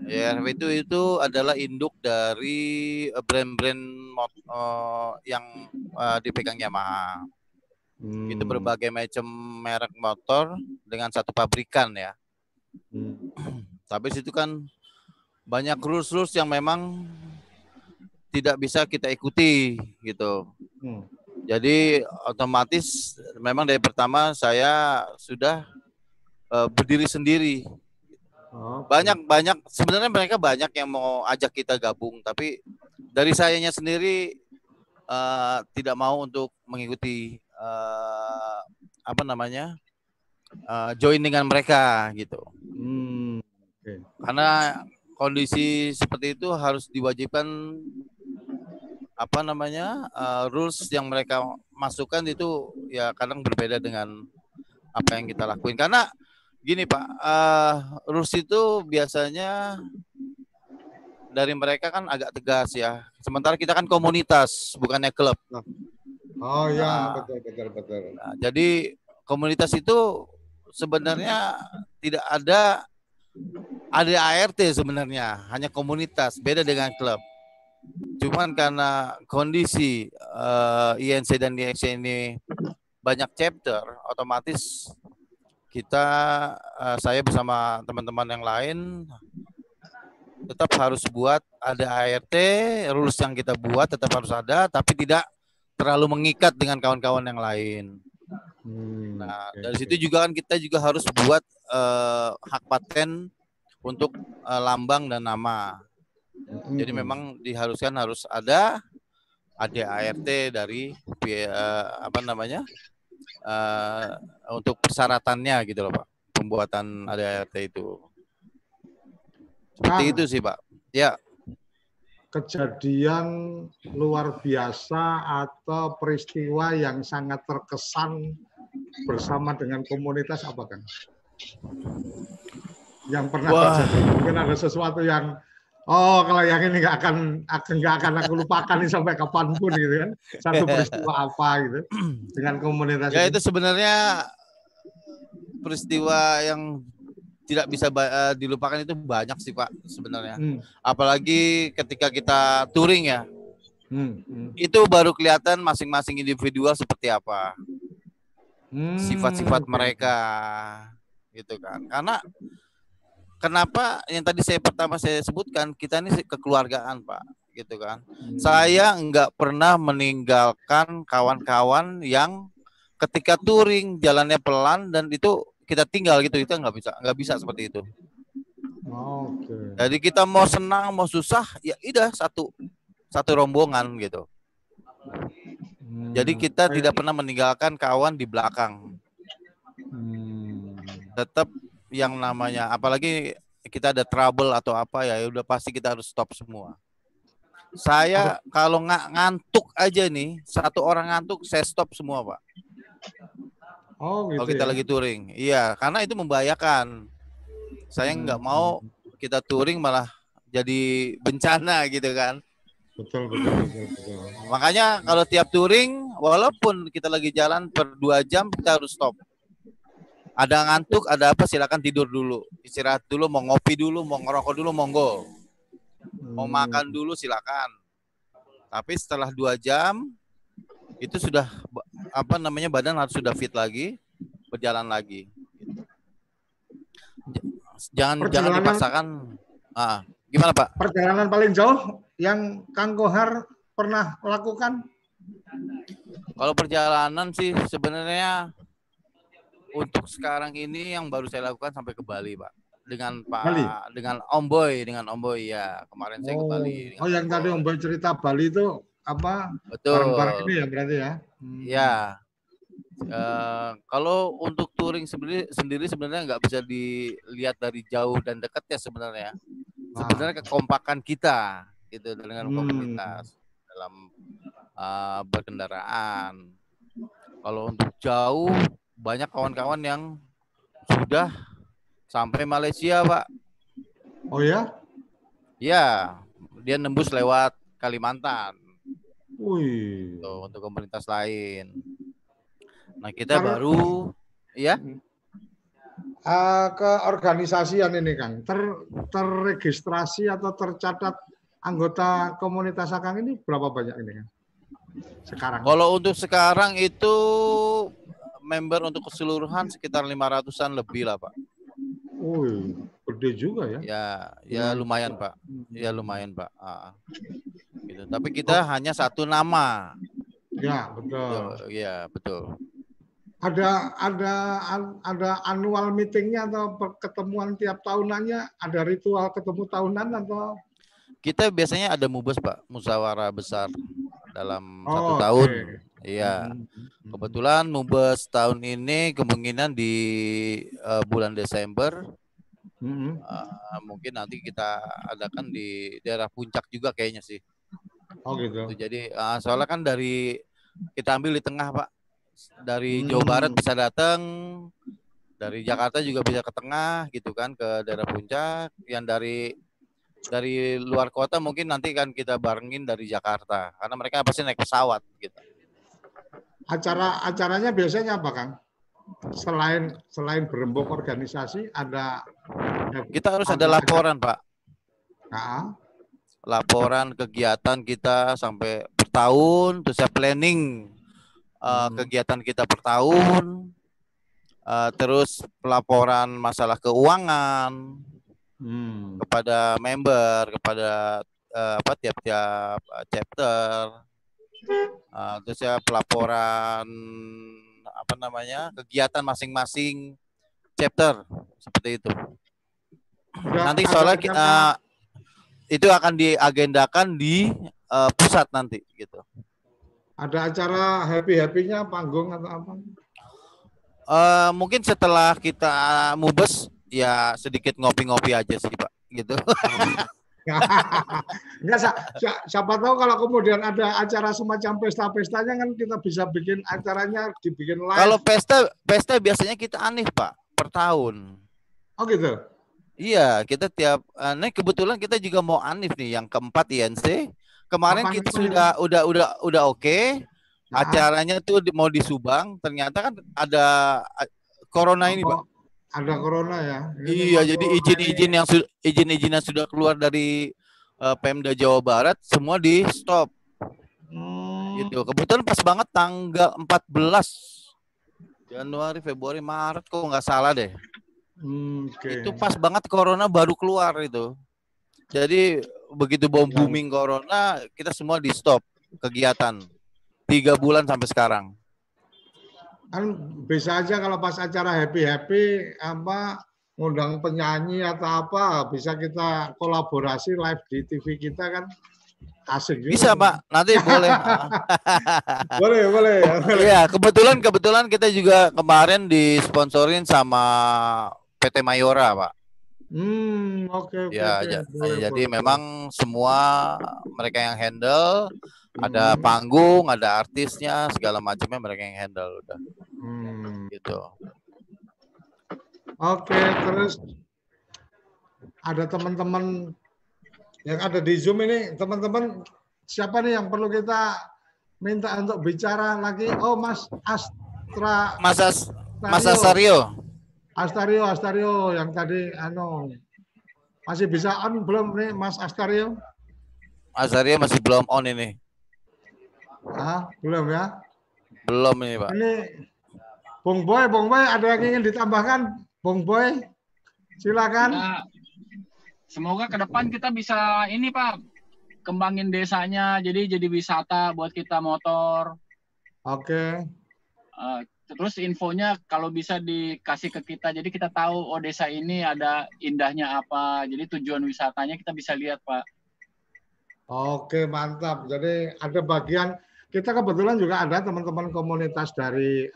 YRFI itu adalah induk dari brand-brand yang dipegang Yamaha. Itu berbagai macam merek motor dengan satu pabrikan ya. Tapi situ kan banyak rules yang memang tidak bisa kita ikuti gitu. Jadi otomatis memang dari pertama saya sudah berdiri sendiri. Banyak sebenarnya mereka banyak yang mau ajak kita gabung, tapi dari sayanya sendiri tidak mau untuk mengikuti join dengan mereka gitu. Karena kondisi seperti itu harus diwajibkan rules yang mereka masukkan itu ya kadang berbeda dengan apa yang kita lakuin. Karena gini, Pak, rules itu biasanya dari mereka kan agak tegas ya. Sementara kita kan komunitas, bukannya klub. Oh ya, betul. Nah, jadi komunitas itu sebenarnya tidak ada ART sebenarnya, hanya komunitas, beda dengan klub. Cuman karena kondisi INC dan DXC ini banyak chapter, otomatis saya bersama teman-teman yang lain tetap harus buat ada ART, rules yang kita buat tetap harus ada, tapi tidak terlalu mengikat dengan kawan-kawan yang lain. Nah, dari situ juga kan kita juga harus buat hak paten untuk lambang dan nama. Jadi memang diharuskan harus ada ART dari untuk persyaratannya gitu loh, Pak. Pembuatan ART itu. Seperti itu sih, Pak. Ya. Kejadian luar biasa atau peristiwa yang sangat terkesan bersama dengan komunitas apa Kang? Yang pernah Wah. terjadi. Mungkin ada sesuatu yang kalau yang ini nggak akan aku lupakan nih sampai kapanpun gitu kan. Satu peristiwa apa gitu dengan komunitas Ya ini. itu sebenarnya peristiwa yang tidak bisa dilupakan itu banyak sih Pak sebenarnya. Apalagi ketika kita touring ya. Itu baru kelihatan masing-masing individual seperti apa. Sifat-sifat mereka gitu kan. Karena kenapa yang tadi pertama saya sebutkan, kita ini kekeluargaan Pak, gitu kan. Saya nggak pernah meninggalkan kawan-kawan yang ketika touring jalannya pelan dan itu kita tinggal gitu, itu nggak bisa seperti itu. Jadi kita mau senang mau susah ya udah satu rombongan gitu. Jadi kita tidak pernah meninggalkan kawan di belakang. Tetap yang namanya, apalagi kita ada trouble atau apa ya udah pasti kita harus stop semua. Saya kalau nggak ngantuk aja nih, satu orang ngantuk saya stop semua Pak. Gitu kalau kita lagi touring, iya, karena itu membahayakan. Saya nggak mau kita touring malah jadi bencana gitu kan. Betul. Makanya kalau tiap touring, walaupun kita lagi jalan per 2 jam, kita harus stop. Ada ngantuk, ada apa, silakan tidur dulu, istirahat dulu, mau ngopi dulu, mau ngerokok dulu, monggo. Mau makan dulu, silakan. Tapi setelah 2 jam, itu sudah badan harus sudah fit lagi, berjalan lagi. Jangan dipaksakan. Gimana Pak? Perjalanan paling jauh yang Kang Kohar pernah lakukan? Kalau perjalanan sih sebenarnya untuk sekarang ini yang baru saya lakukan sampai ke Bali Pak. Dengan Om Boy ya, kemarin saya ke Bali. Yang tadi Om Boy cerita Bali itu apa? Betul. Barang-barang ini ya berarti ya? Ya. Kalau untuk touring sendiri sebenarnya nggak bisa dilihat dari jauh dan dekat ya sebenarnya. Sebenarnya kekompakan kita gitu dengan komunitas dalam berkendaraan. Kalau untuk jauh banyak kawan-kawan yang sudah sampai Malaysia Pak. Oh ya? Ya, dia nembus lewat Kalimantan. Wih. Untuk komunitas lain. Nah kita baru ya keorganisasian ini Kang terregistrasi atau tercatat anggota komunitas Kang ini berapa banyak ini Kang sekarang? Kalau untuk sekarang itu member untuk keseluruhan sekitar 500-an lebih lah Pak. Wih, gede juga ya? Ya lumayan Pak. Ya lumayan Pak. Gitu. Tapi kita hanya satu nama. Ya betul. Ya betul. Ada annual meetingnya atau ketemuan tiap tahunannya? Ada ritual ketemu tahunan atau? Kita biasanya ada mubes Pak, musyawarah besar dalam 1 tahun. Iya. Kebetulan mubes tahun ini kemungkinan di bulan Desember. Mungkin nanti kita adakan di daerah Puncak juga kayaknya sih. Gitu. Jadi soalnya kan kita ambil di tengah Pak. Dari Jawa Barat bisa datang, dari Jakarta juga bisa ke tengah gitu kan, ke daerah Puncak. Yang dari luar kota mungkin nanti kan kita barengin dari Jakarta, karena mereka pasti naik pesawat gitu. Acaranya biasanya apa Kang? Selain berembuk organisasi kita harus ada laporan Pak. Laporan kegiatan kita sampai per tahun, terus planning kegiatan kita per tahun, terus pelaporan masalah keuangan kepada member, kepada tiap-tiap chapter, terus ya pelaporan kegiatan masing-masing chapter seperti itu. Nanti soalnya itu akan diagendakan di pusat nanti gitu. Ada acara happy-happy-nya, panggung atau apa? Mungkin setelah kita mubes ya sedikit ngopi-ngopi aja sih Pak, gitu. Enggak, siapa tahu kalau kemudian ada acara semacam pesta-pestanya kan kita bisa bikin acaranya dibikin live. Kalau pesta biasanya kita aneh Pak per tahun. Oh gitu. Iya, kita tiap nih kebetulan kita juga mau anif nih yang keempat INC. Kemarin Kapan kita itu? udah oke. Acaranya tuh mau di Subang, ternyata kan ada corona ini, Pak. Ada corona ya. Iya, jadi izin-izin yang sudah keluar dari Pemda Jawa Barat semua di stop. Gitu. Kebetulan pas banget tanggal 14 Januari, Februari, Maret kok nggak salah deh. Okay. Itu pas banget corona baru keluar itu. Jadi begitu booming corona, kita semua di stop kegiatan 3 bulan sampai sekarang. Kan bisa aja kalau pas acara happy apa ngundang penyanyi atau apa, bisa kita kolaborasi live di TV kita kan asik juga. Bisa Pak, nanti boleh. boleh. Iya, kebetulan kita juga kemarin disponsorin sama PT Mayora, Pak. Oke. Ya, jadi memang semua mereka yang handle, ada panggung, ada artisnya, segala macamnya mereka yang handle udah. Gitu. Oke, terus ada teman-teman yang ada di Zoom ini, teman-teman siapa nih yang perlu kita minta untuk bicara lagi? Oh, Mas Astra. Mas Astario. Astario yang tadi masih bisa on belum nih Mas Astario? Astario masih belum on ini. Belum ya? Belum ini, Pak. Ini Bung Boy ada yang ingin ditambahkan? Bung Boy, silakan. Ya, semoga ke depan kita bisa ini Pak, kembangin desanya, jadi wisata buat kita motor. Oke. Terus infonya kalau bisa dikasih ke kita, jadi kita tahu oh desa ini ada indahnya apa, jadi tujuan wisatanya kita bisa lihat Pak. Oke, mantap. Jadi ada bagian kita kebetulan juga ada teman-teman komunitas dari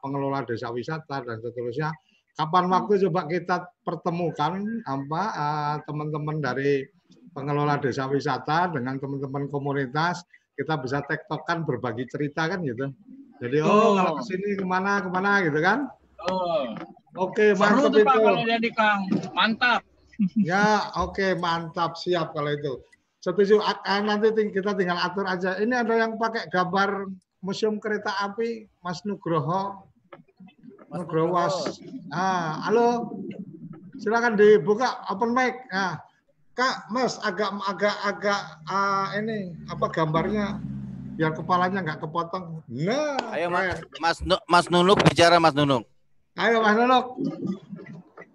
pengelola desa wisata dan seterusnya. Kapan waktu coba kita pertemukan teman-teman dari pengelola desa wisata dengan teman-teman komunitas, kita bisa tektokan berbagi cerita kan gitu. Jadi kalau kesini kemana gitu kan? Oke, mantap itu. Pak, kalau jadi Kang, mantap. Ya, oke, mantap, siap kalau itu. Setuju. Nanti kita tinggal atur aja. Ini ada yang pakai gambar museum kereta api, Mas Nugroho. Nugrowas. Halo. Silakan dibuka open mic. Kak, Mas agak ini apa gambarnya biar kepalanya nggak kepotong. Nah, ayo Mas Nunuk bicara Mas Nunuk. Ayo Mas Nunuk.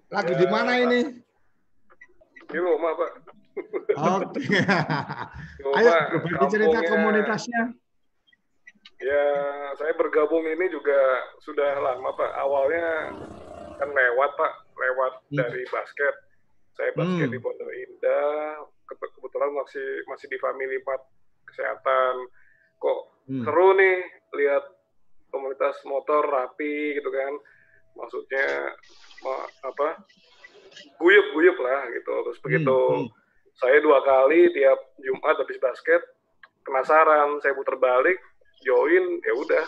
Lagi di mana ini? Di rumah, Pak. Oke. Ayo berbagi cerita komunitasnya. Ya, saya bergabung ini juga sudah lama, Pak. Awalnya kan lewat dari basket. Saya basket di Pondok Indah. Kebetulan masih di Family Mart Kesehatan. Kok seru nih lihat komunitas motor rapi gitu kan. Maksudnya guyup lah gitu. Terus begitu saya 2 kali tiap Jumat habis basket penasaran, saya putar balik join, ya udah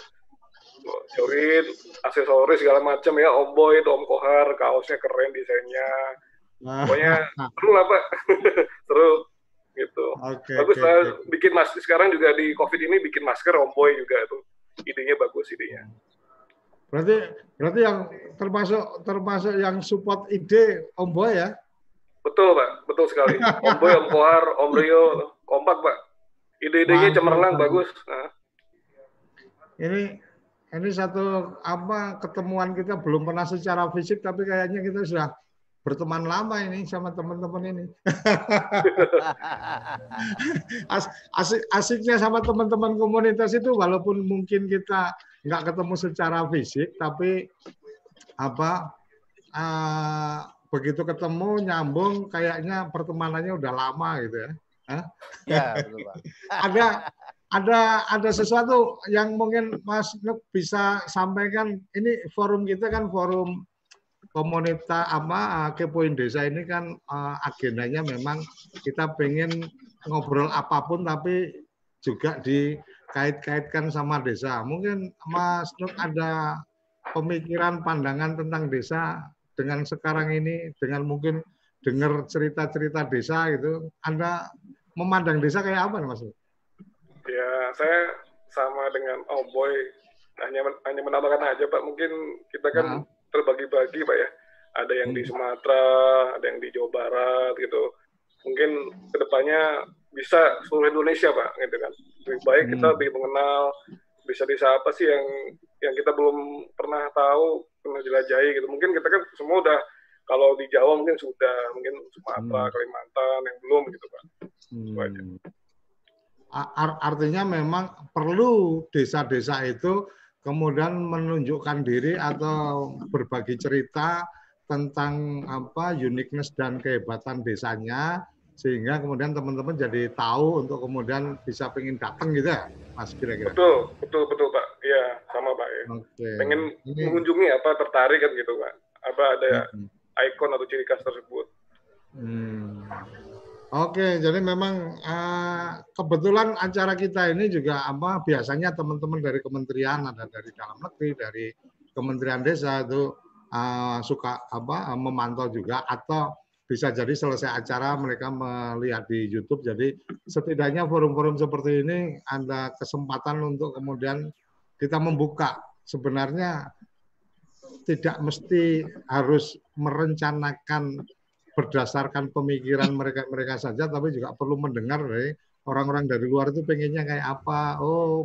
join aksesoris segala macam ya, Om Boy itu Om Kohar, kaosnya keren desainnya, pokoknya seru lah Pak. Seru gitu. Bagus lah bikin masker sekarang juga di COVID ini, bikin masker Om Boy juga itu idenya bagus idenya. Berarti yang termasuk yang support ide Om Boy ya? Betul Pak, betul sekali. Om Boy, Om Kohar, Om Rio, kompak Pak. Ide-idenya cemerlang, bagus. Ini satu ketemuan kita belum pernah secara fisik, tapi kayaknya kita sudah berteman lama ini sama teman-teman ini. Asiknya sama teman-teman komunitas itu, walaupun mungkin kita nggak ketemu secara fisik, tapi begitu ketemu nyambung, kayaknya pertemanannya udah lama gitu ya. Ya, betul Pak. Ada sesuatu yang mungkin Mas Nuk bisa sampaikan. Ini forum kita kan forum komunitas Kepoin Desa ini kan agendanya memang kita pengen ngobrol apapun tapi juga dikait-kaitkan sama desa. Mungkin Mas Nuk ada pemikiran, pandangan tentang desa dengan sekarang ini, dengan mungkin dengar cerita-cerita desa gitu, Anda memandang desa kayak apa Mas Nuk? Ya, saya sama dengan Om Boy, hanya menambahkan aja Pak, mungkin kita kan terbagi-bagi Pak ya, ada yang di Sumatera, ada yang di Jawa Barat gitu, mungkin kedepannya bisa seluruh Indonesia Pak, gitu kan, lebih baik kita lebih mengenal desa-desa apa sih yang kita belum pernah tahu, pernah jelajahi gitu, mungkin kita kan semua udah, kalau di Jawa mungkin sudah, mungkin Sumatera, Kalimantan yang belum gitu Pak. Artinya memang perlu desa-desa itu kemudian menunjukkan diri atau berbagi cerita tentang uniqueness dan kehebatan desanya, sehingga kemudian teman-teman jadi tahu untuk kemudian bisa pengen datang gitu ya, Mas, kira-kira. Betul Pak. Iya, sama Pak ya. Okay. Pengen mengunjungi tertarik kan gitu Pak. Ada ikon atau ciri khas tersebut. Oke, jadi memang kebetulan acara kita ini juga biasanya teman-teman dari kementerian, ada dari dalam negeri, dari Kementerian Desa itu suka memantau juga, atau bisa jadi selesai acara mereka melihat di YouTube. Jadi setidaknya forum-forum seperti ini ada kesempatan untuk kemudian kita membuka. Sebenarnya tidak mesti harus merencanakan berdasarkan pemikiran mereka saja, tapi juga perlu mendengar dari orang-orang dari luar itu pengennya kayak apa,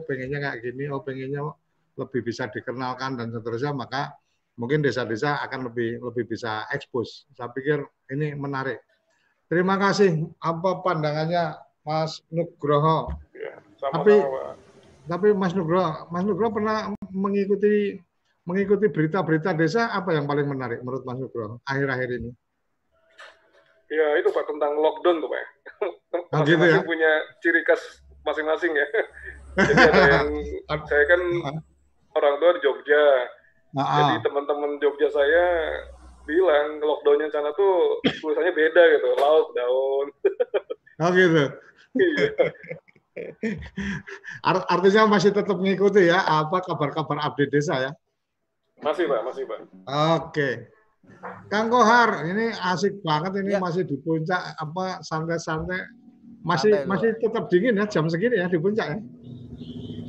pengennya kayak gini, pengennya lebih bisa dikenalkan dan seterusnya, maka mungkin desa-desa akan lebih bisa ekspos. Saya pikir ini menarik. Terima kasih pandangannya Mas Nugroho. Ya, tapi Mas Nugroho pernah mengikuti berita-berita desa, apa yang paling menarik menurut Mas Nugroho akhir-akhir ini? Ya itu Pak, tentang lockdown tuh Pak. Masing-masing gitu ya? Punya ciri khas masing-masing ya. Jadi ada yang, saya kan orang tua di Jogja. Jadi teman-teman Jogja saya bilang lockdownnya sana tuh tulisannya beda gitu, lockdown. Oh gitu. Iya. Artinya masih tetap mengikuti ya kabar-kabar update desa ya? Masih Pak. Oke. Kang Kohar, ini asik banget ini, masih di puncak santai-santai. Masih tetap dingin ya jam segini ya di puncak ya?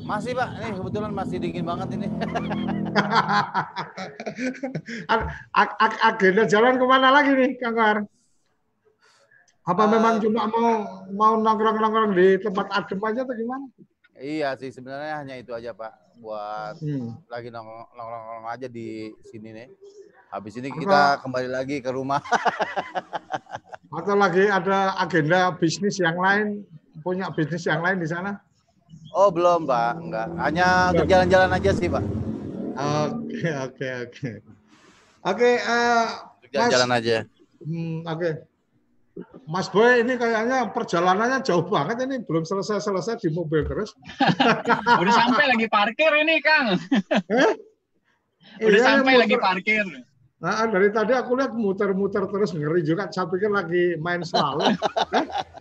Masih Pak, ini kebetulan masih dingin banget ini. Agenda jalan kemana lagi nih Kang Kohar? Apa memang cuma mau nongkrong-nongkrong di tempat adem aja atau gimana? Iya sih, sebenarnya hanya itu aja Pak, buat lagi nongkrong aja di sini nih. Habis ini kita kembali lagi ke rumah. Atau lagi ada agenda bisnis yang lain, punya bisnis yang lain di sana? Oh belum Pak, enggak. Hanya untuk jalan-jalan aja sih Pak. Oke. Jalan-jalan aja. Oke. Mas Boy, ini kayaknya perjalanannya jauh banget ini, belum selesai di mobil terus. Udah sampai lagi parkir ini Kang. Udah sampai lagi parkir. Nah, dari tadi aku lihat muter-muter terus, ngeri juga. Saya pikir lagi main slalom.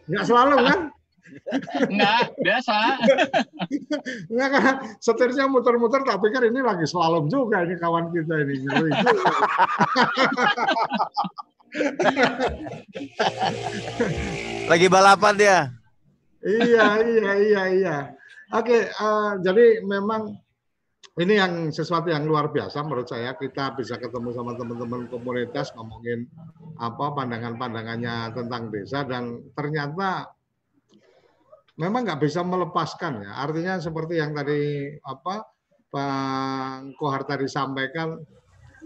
Nggak slalom kan? Enggak, biasa. Enggak kan? Setirnya muter-muter, tak pikir ini lagi slalom juga ini kawan kita ini. Ngeri juga. Lagi balapan dia. Iya. Oke, jadi memang ini yang sesuatu yang luar biasa menurut saya, kita bisa ketemu sama teman-teman komunitas ngomongin pandangan-pandangannya tentang desa, dan ternyata memang nggak bisa melepaskan ya. Artinya seperti yang tadi Bang Kohar tadi sampaikan,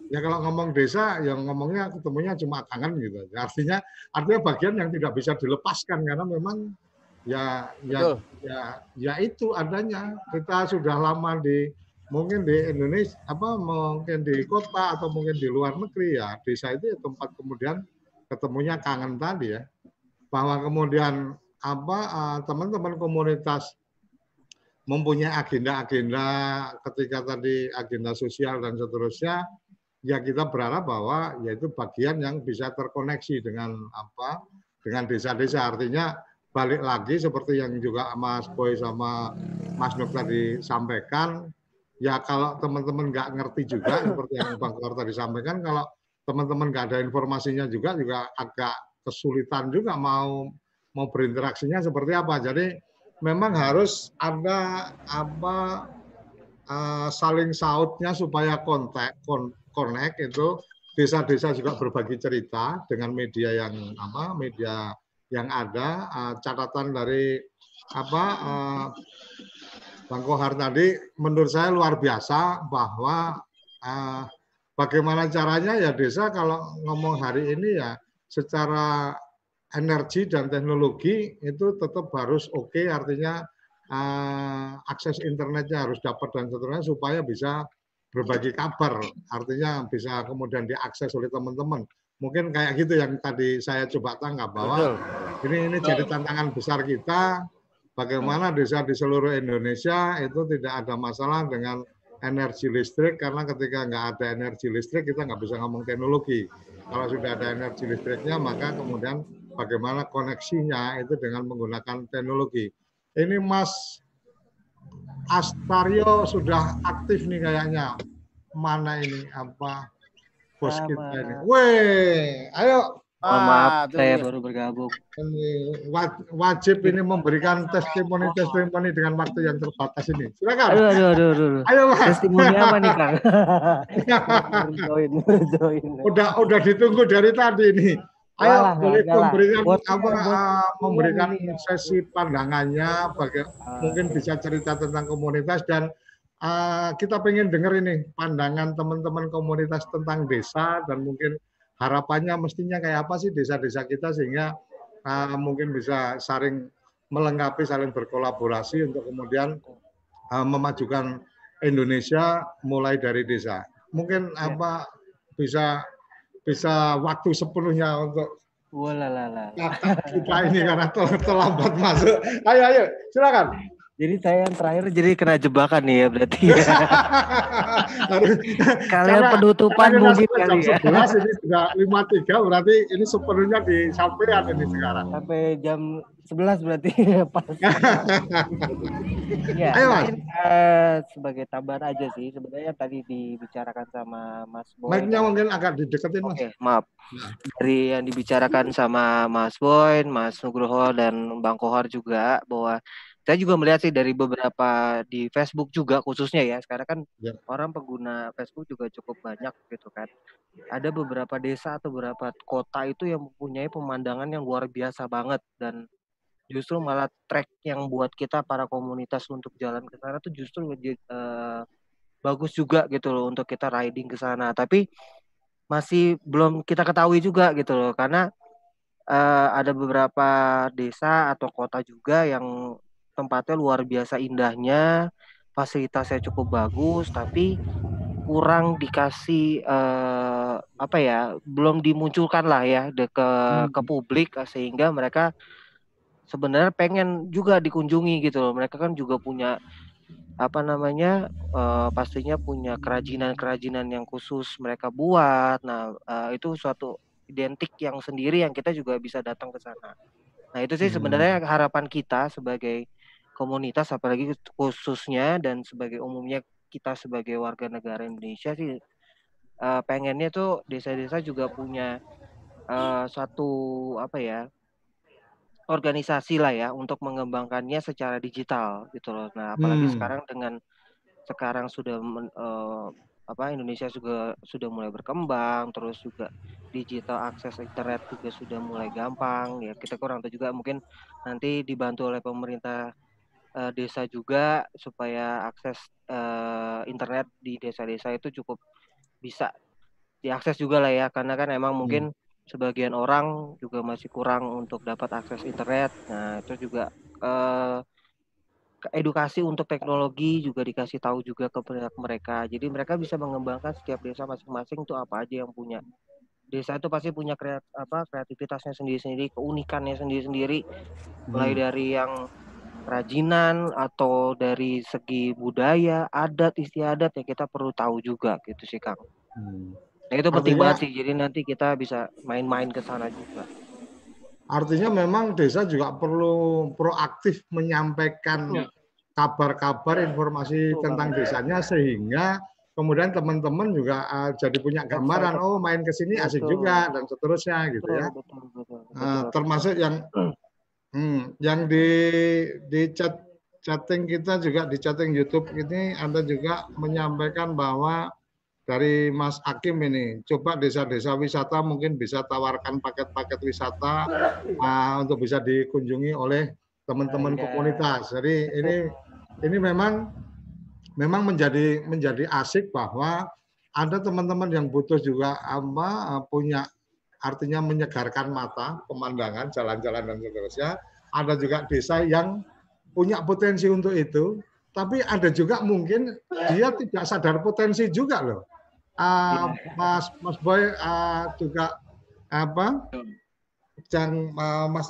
ya kalau ngomong desa yang ngomongnya ketemunya cuma kangen gitu. Artinya bagian yang tidak bisa dilepaskan karena memang ya itu adanya. Kita sudah lama mungkin di Indonesia, mungkin di kota atau mungkin di luar negeri, ya desa itu tempat kemudian ketemunya kangen tadi ya, bahwa kemudian teman-teman komunitas mempunyai agenda-agenda ketika tadi agenda sosial dan seterusnya, ya kita berharap bahwa yaitu bagian yang bisa terkoneksi dengan desa-desa. Artinya balik lagi seperti yang juga Mas Boy sama Mas Nuk tadi sampaikan, ya kalau teman-teman nggak ngerti juga seperti yang Bang Kohar tadi sampaikan, kalau teman-teman nggak ada informasinya juga agak kesulitan juga mau berinteraksinya seperti apa. Jadi memang harus ada saling sautnya supaya connect itu. Desa-desa juga berbagi cerita dengan media yang ada. Catatan dari Bang Kohar tadi menurut saya luar biasa, bahwa bagaimana caranya ya desa kalau ngomong hari ini ya secara energi dan teknologi itu tetap harus oke, artinya akses internetnya harus dapat dan seterusnya supaya bisa berbagi kabar, artinya bisa kemudian diakses oleh teman-teman. Mungkin kayak gitu yang tadi saya coba tangkap, bahwa ini jadi tantangan besar kita, bagaimana desa di seluruh Indonesia itu tidak ada masalah dengan energi listrik, karena ketika nggak ada energi listrik kita nggak bisa ngomong teknologi. Kalau sudah ada energi listriknya, maka kemudian bagaimana koneksinya itu dengan menggunakan teknologi. Ini Mas Astario sudah aktif nih kayaknya. Mana ini bos kita ini? Weh, ayo. Maaf, saya baru bergabung. Ini wajib ini memberikan testimoni dengan waktu yang terbatas ini. Silakan. Aduh. Ayo Mas. Testimoni apa nih Kang? join. Udah ditunggu dari tadi ini. Ayo boleh memberikan sesi pandangannya, mungkin bisa cerita tentang komunitas, dan kita pengen dengar ini pandangan teman-teman komunitas tentang desa, dan mungkin harapannya mestinya kayak apa sih desa-desa kita, sehingga mungkin bisa saling melengkapi, saling berkolaborasi untuk kemudian memajukan Indonesia mulai dari desa. Mungkin bisa waktu sepenuhnya untuk kita ini karena terlambat masuk. Ayo, silakan. Jadi saya yang terakhir jadi kena jebakan nih ya berarti. Kalian penutupan mungkin kali ya. 11 ini sudah 5.3, berarti ini sepenuhnya disampaikan ini sekarang. Sampai jam 11 berarti pas. Ya, ayo Mas. Sebagai tambahan aja sih, sebenarnya tadi dibicarakan sama Mas Boy. Mic-nya mungkin agak dideketin Mas. Oke, maaf. Dari yang dibicarakan sama Mas Boy, Mas Nugroho, dan Bang Kohar juga, bahwa saya juga melihat sih dari beberapa di Facebook juga khususnya ya, sekarang kan orang pengguna Facebook juga cukup banyak gitu kan. Ada beberapa desa atau beberapa kota itu yang mempunyai pemandangan yang luar biasa banget, dan justru malah trek yang buat kita para komunitas untuk jalan ke sana tuh justru bagus juga gitu loh untuk kita riding ke sana. Tapi masih belum kita ketahui juga gitu loh, karena ada beberapa desa atau kota juga yang tempatnya luar biasa indahnya, fasilitasnya cukup bagus, tapi kurang dikasih belum dimunculkan lah ya ke publik, sehingga mereka sebenarnya pengen juga dikunjungi gitu loh. Mereka kan juga punya pastinya punya kerajinan yang khusus mereka buat. Nah, itu suatu identik yang sendiri yang kita juga bisa datang ke sana. Nah, itu sih sebenarnya harapan kita sebagai komunitas, apalagi khususnya dan sebagai umumnya kita sebagai warga negara Indonesia sih, pengennya tuh desa-desa juga punya suatu organisasi lah ya untuk mengembangkannya secara digital gitu loh. Nah, apalagi sekarang sudah Indonesia juga sudah mulai berkembang, terus juga digital akses internet juga sudah mulai gampang ya. Kita kurang tahu juga, mungkin nanti dibantu oleh pemerintah desa juga supaya akses internet di desa-desa itu cukup bisa diakses juga lah ya, karena kan emang mungkin sebagian orang juga masih kurang untuk dapat akses internet. Nah, itu juga edukasi untuk teknologi juga dikasih tahu juga ke mereka. Jadi mereka bisa mengembangkan setiap desa masing-masing itu apa aja yang punya. Desa itu pasti punya kreativitasnya sendiri-sendiri, keunikannya sendiri-sendiri. Mulai dari yang kerajinan atau dari segi budaya, adat istiadat yang kita perlu tahu juga gitu sih Kang. Nah, itu penting banget sih. Jadi nanti kita bisa main-main ke sana juga. Artinya memang desa juga perlu proaktif menyampaikan kabar-kabar, informasi tentang desanya, sehingga kemudian teman-teman juga jadi punya gambaran, oh main ke sini asik juga, dan seterusnya gitu ya. Termasuk yang di chatting kita juga, di chatting YouTube ini Anda juga menyampaikan bahwa dari Mas Hakim ini, coba desa-desa wisata mungkin bisa tawarkan paket-paket wisata untuk bisa dikunjungi oleh teman-teman komunitas. Jadi ini memang menjadi asik bahwa ada teman-teman yang butuh juga punya, artinya menyegarkan mata, pemandangan, jalan-jalan dan seterusnya. Ada juga desa yang punya potensi untuk itu, tapi ada juga mungkin dia tidak sadar potensi juga loh. Mas Boy juga Mas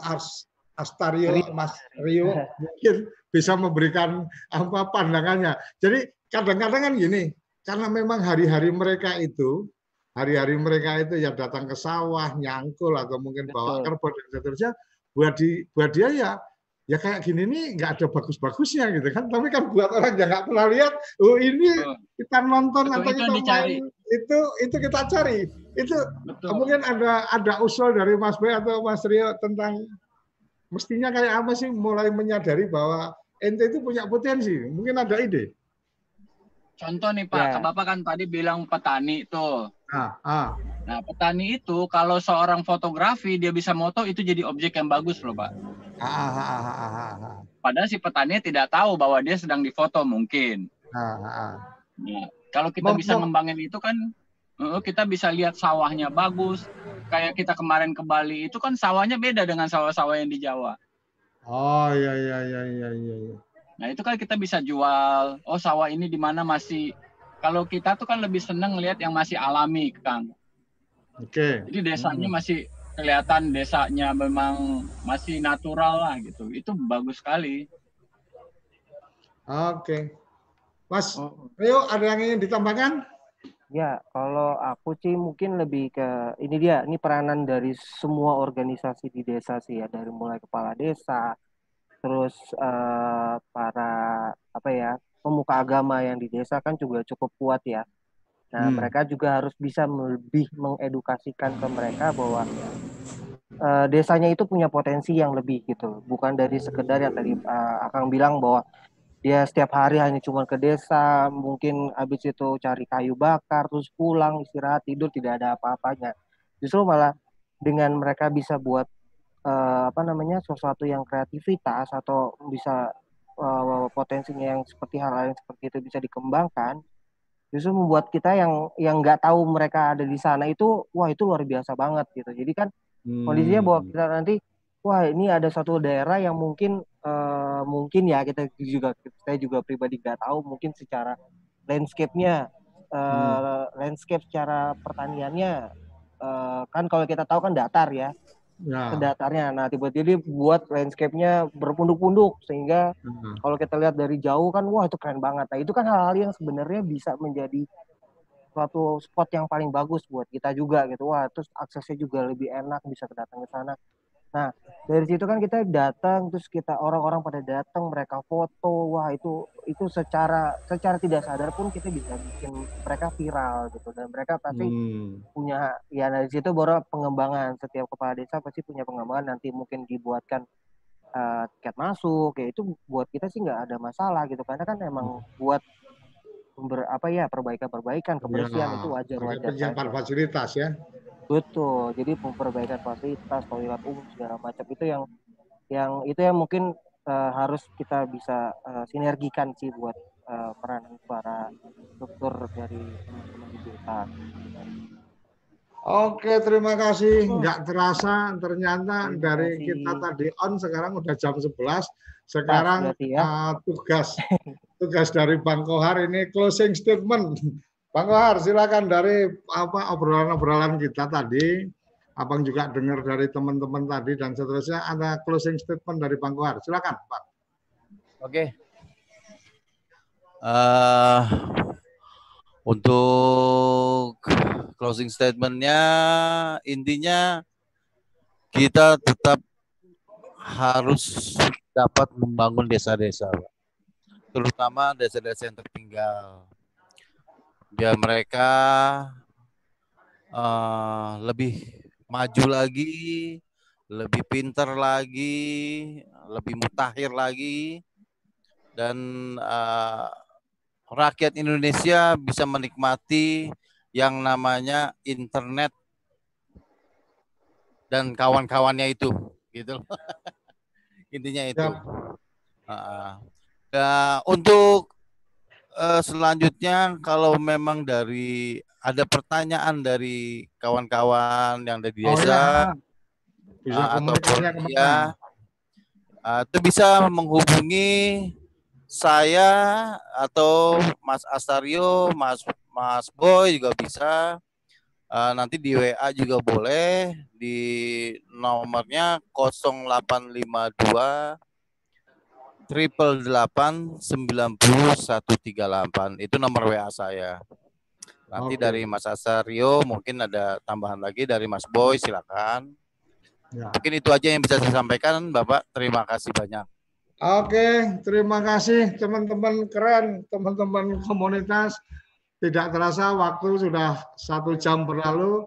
Astario, Mas Rio mungkin bisa memberikan pandangannya. Jadi kadang-kadang kan gini, karena memang hari-hari mereka itu yang datang ke sawah, nyangkul atau mungkin bawa kerbau dan seterusnya, buat dia ya kayak gini nih nggak ada bagus-bagusnya gitu kan. Tapi kan buat orang yang nggak pernah lihat, oh ini kita nonton atau kita main itu kita cari. Itu mungkin ada usul dari Mas Boy atau Mas Rio tentang mestinya kayak apa sih mulai menyadari bahwa ente itu punya potensi. Mungkin ada ide. Contoh nih Pak, Bapak kan tadi bilang petani tuh. Nah, petani itu kalau seorang fotografi dia bisa moto, itu jadi objek yang bagus loh Pak. Padahal si petani tidak tahu bahwa dia sedang difoto mungkin. Nah, kalau kita bisa ngembangin itu kan, kita bisa lihat sawahnya bagus. Kayak kita kemarin ke Bali itu kan sawahnya beda dengan sawah-sawah yang di Jawa. Oh iya. Nah itu kan kita bisa jual. Oh sawah ini di mana masih. Kalau kita tuh kan lebih seneng lihat yang masih alami, Kang. Oke. Jadi desanya masih kelihatan, desanya memang masih natural lah gitu. Itu bagus sekali. Oke. Mas Rio, ada yang ingin ditambahkan? Ya, kalau aku sih mungkin lebih ke ini peranan dari semua organisasi di desa sih ya, dari mulai kepala desa, terus para pemuka agama yang di desa kan juga cukup kuat ya. Nah, mereka juga harus bisa lebih mengedukasikan ke mereka bahwa desanya itu punya potensi yang lebih gitu, bukan dari sekedar yang tadi Akang bilang bahwa dia setiap hari hanya cuma ke desa, mungkin habis itu cari kayu bakar, terus pulang, istirahat, tidur, tidak ada apa-apanya. Justru malah dengan mereka bisa buat sesuatu yang kreativitas atau bisa potensinya yang seperti hal yang seperti itu bisa dikembangkan, justru membuat kita yang nggak tahu mereka ada di sana itu, wah itu luar biasa banget gitu. Jadi kan kondisinya bahwa kita nanti, wah ini ada satu daerah yang mungkin ya saya juga pribadi nggak tahu, mungkin secara landscape-nya, landscape secara pertaniannya kan kalau kita tahu kan datar ya, sedatarnya. Nah tiba-tiba buat landscape-nya berpunduk-punduk sehingga kalau kita lihat dari jauh kan wah itu keren banget. Nah itu kan hal-hal yang sebenarnya bisa menjadi suatu spot yang paling bagus buat kita juga gitu. Wah terus aksesnya juga lebih enak, bisa datang ke sana. Nah dari situ kan kita datang, terus kita orang-orang pada datang, mereka foto, wah itu secara tidak sadar pun kita bisa bikin mereka viral gitu, dan mereka pasti punya ya, dari situ baru pengembangan. Setiap kepala desa pasti punya pengembangan, nanti mungkin dibuatkan tiket masuk, ya itu buat kita sih nggak ada masalah gitu, karena kan emang buat perbaikan kebersihan itu wajar penyiapan fasilitas ya. Betul, jadi perbaikan fasilitas, toilet umum segala macam itu yang mungkin harus kita bisa sinergikan sih buat peranan para struktur dari teman-teman di desa. Oke, terima kasih. Nggak terasa ternyata dari kita tadi on sekarang udah jam 11. Sekarang tugas dari Bang Kohar ini closing statement. Bang Kohar, silakan dari obrolan-obrolan kita tadi, Abang juga dengar dari teman-teman tadi dan seterusnya, ada closing statement dari Bang Kohar. Silakan, Pak. Oke. Untuk closing statementnya intinya kita tetap harus dapat membangun desa-desa, terutama desa-desa yang tertinggal, biar mereka lebih maju lagi, lebih pintar lagi, lebih mutakhir lagi, dan rakyat Indonesia bisa menikmati yang namanya internet dan kawan-kawannya itu, gitu. Intinya itu. Untuk selanjutnya, kalau memang ada pertanyaan dari kawan-kawan yang ada di desa, bisa ataupun ya, itu bisa menghubungi saya atau Mas Astario, Mas Boy juga bisa. Nanti di WA juga boleh, di nomornya 0852 888 90138. Itu nomor WA saya. Nanti dari Mas Astario mungkin ada tambahan lagi, dari Mas Boy silakan. Ya. Mungkin itu aja yang bisa saya sampaikan, Bapak. Terima kasih banyak. Oke, terima kasih teman-teman keren, teman-teman komunitas. Tidak terasa waktu sudah 1 jam berlalu.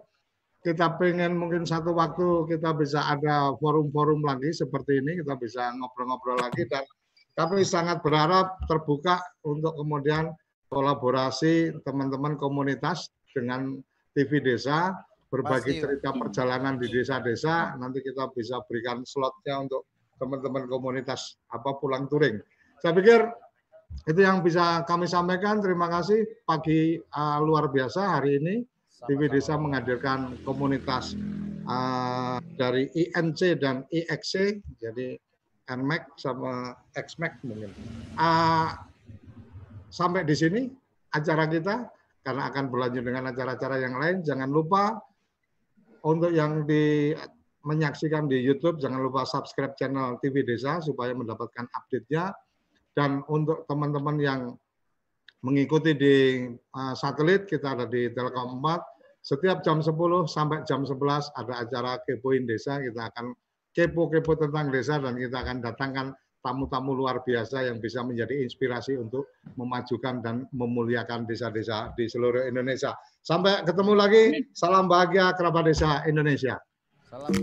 Kita pengen mungkin satu waktu kita bisa ada forum-forum lagi seperti ini, kita bisa ngobrol-ngobrol lagi, dan kami sangat berharap terbuka untuk kemudian kolaborasi teman-teman komunitas dengan TV Desa, berbagi cerita perjalanan di desa-desa. Nanti kita bisa berikan slotnya untuk teman-teman komunitas pulang touring. Saya pikir itu yang bisa kami sampaikan. Terima kasih. Pagi luar biasa hari ini TV Desa menghadirkan komunitas dari INC dan IXC, jadi NMAC sama XMAC mungkin. Sampai di sini acara kita, karena akan berlanjut dengan acara-acara yang lain. Jangan lupa untuk yang menyaksikan di YouTube, jangan lupa subscribe channel TV Desa supaya mendapatkan update-nya. Dan untuk teman-teman yang mengikuti di satelit, kita ada di Telkom 4. Setiap jam 10 sampai jam 11 ada acara Kepoin Desa. Kita akan kepo-kepo tentang desa, dan kita akan datangkan tamu-tamu luar biasa yang bisa menjadi inspirasi untuk memajukan dan memuliakan desa-desa di seluruh Indonesia. Sampai ketemu lagi. Salam bahagia kerabat desa Indonesia. Salam.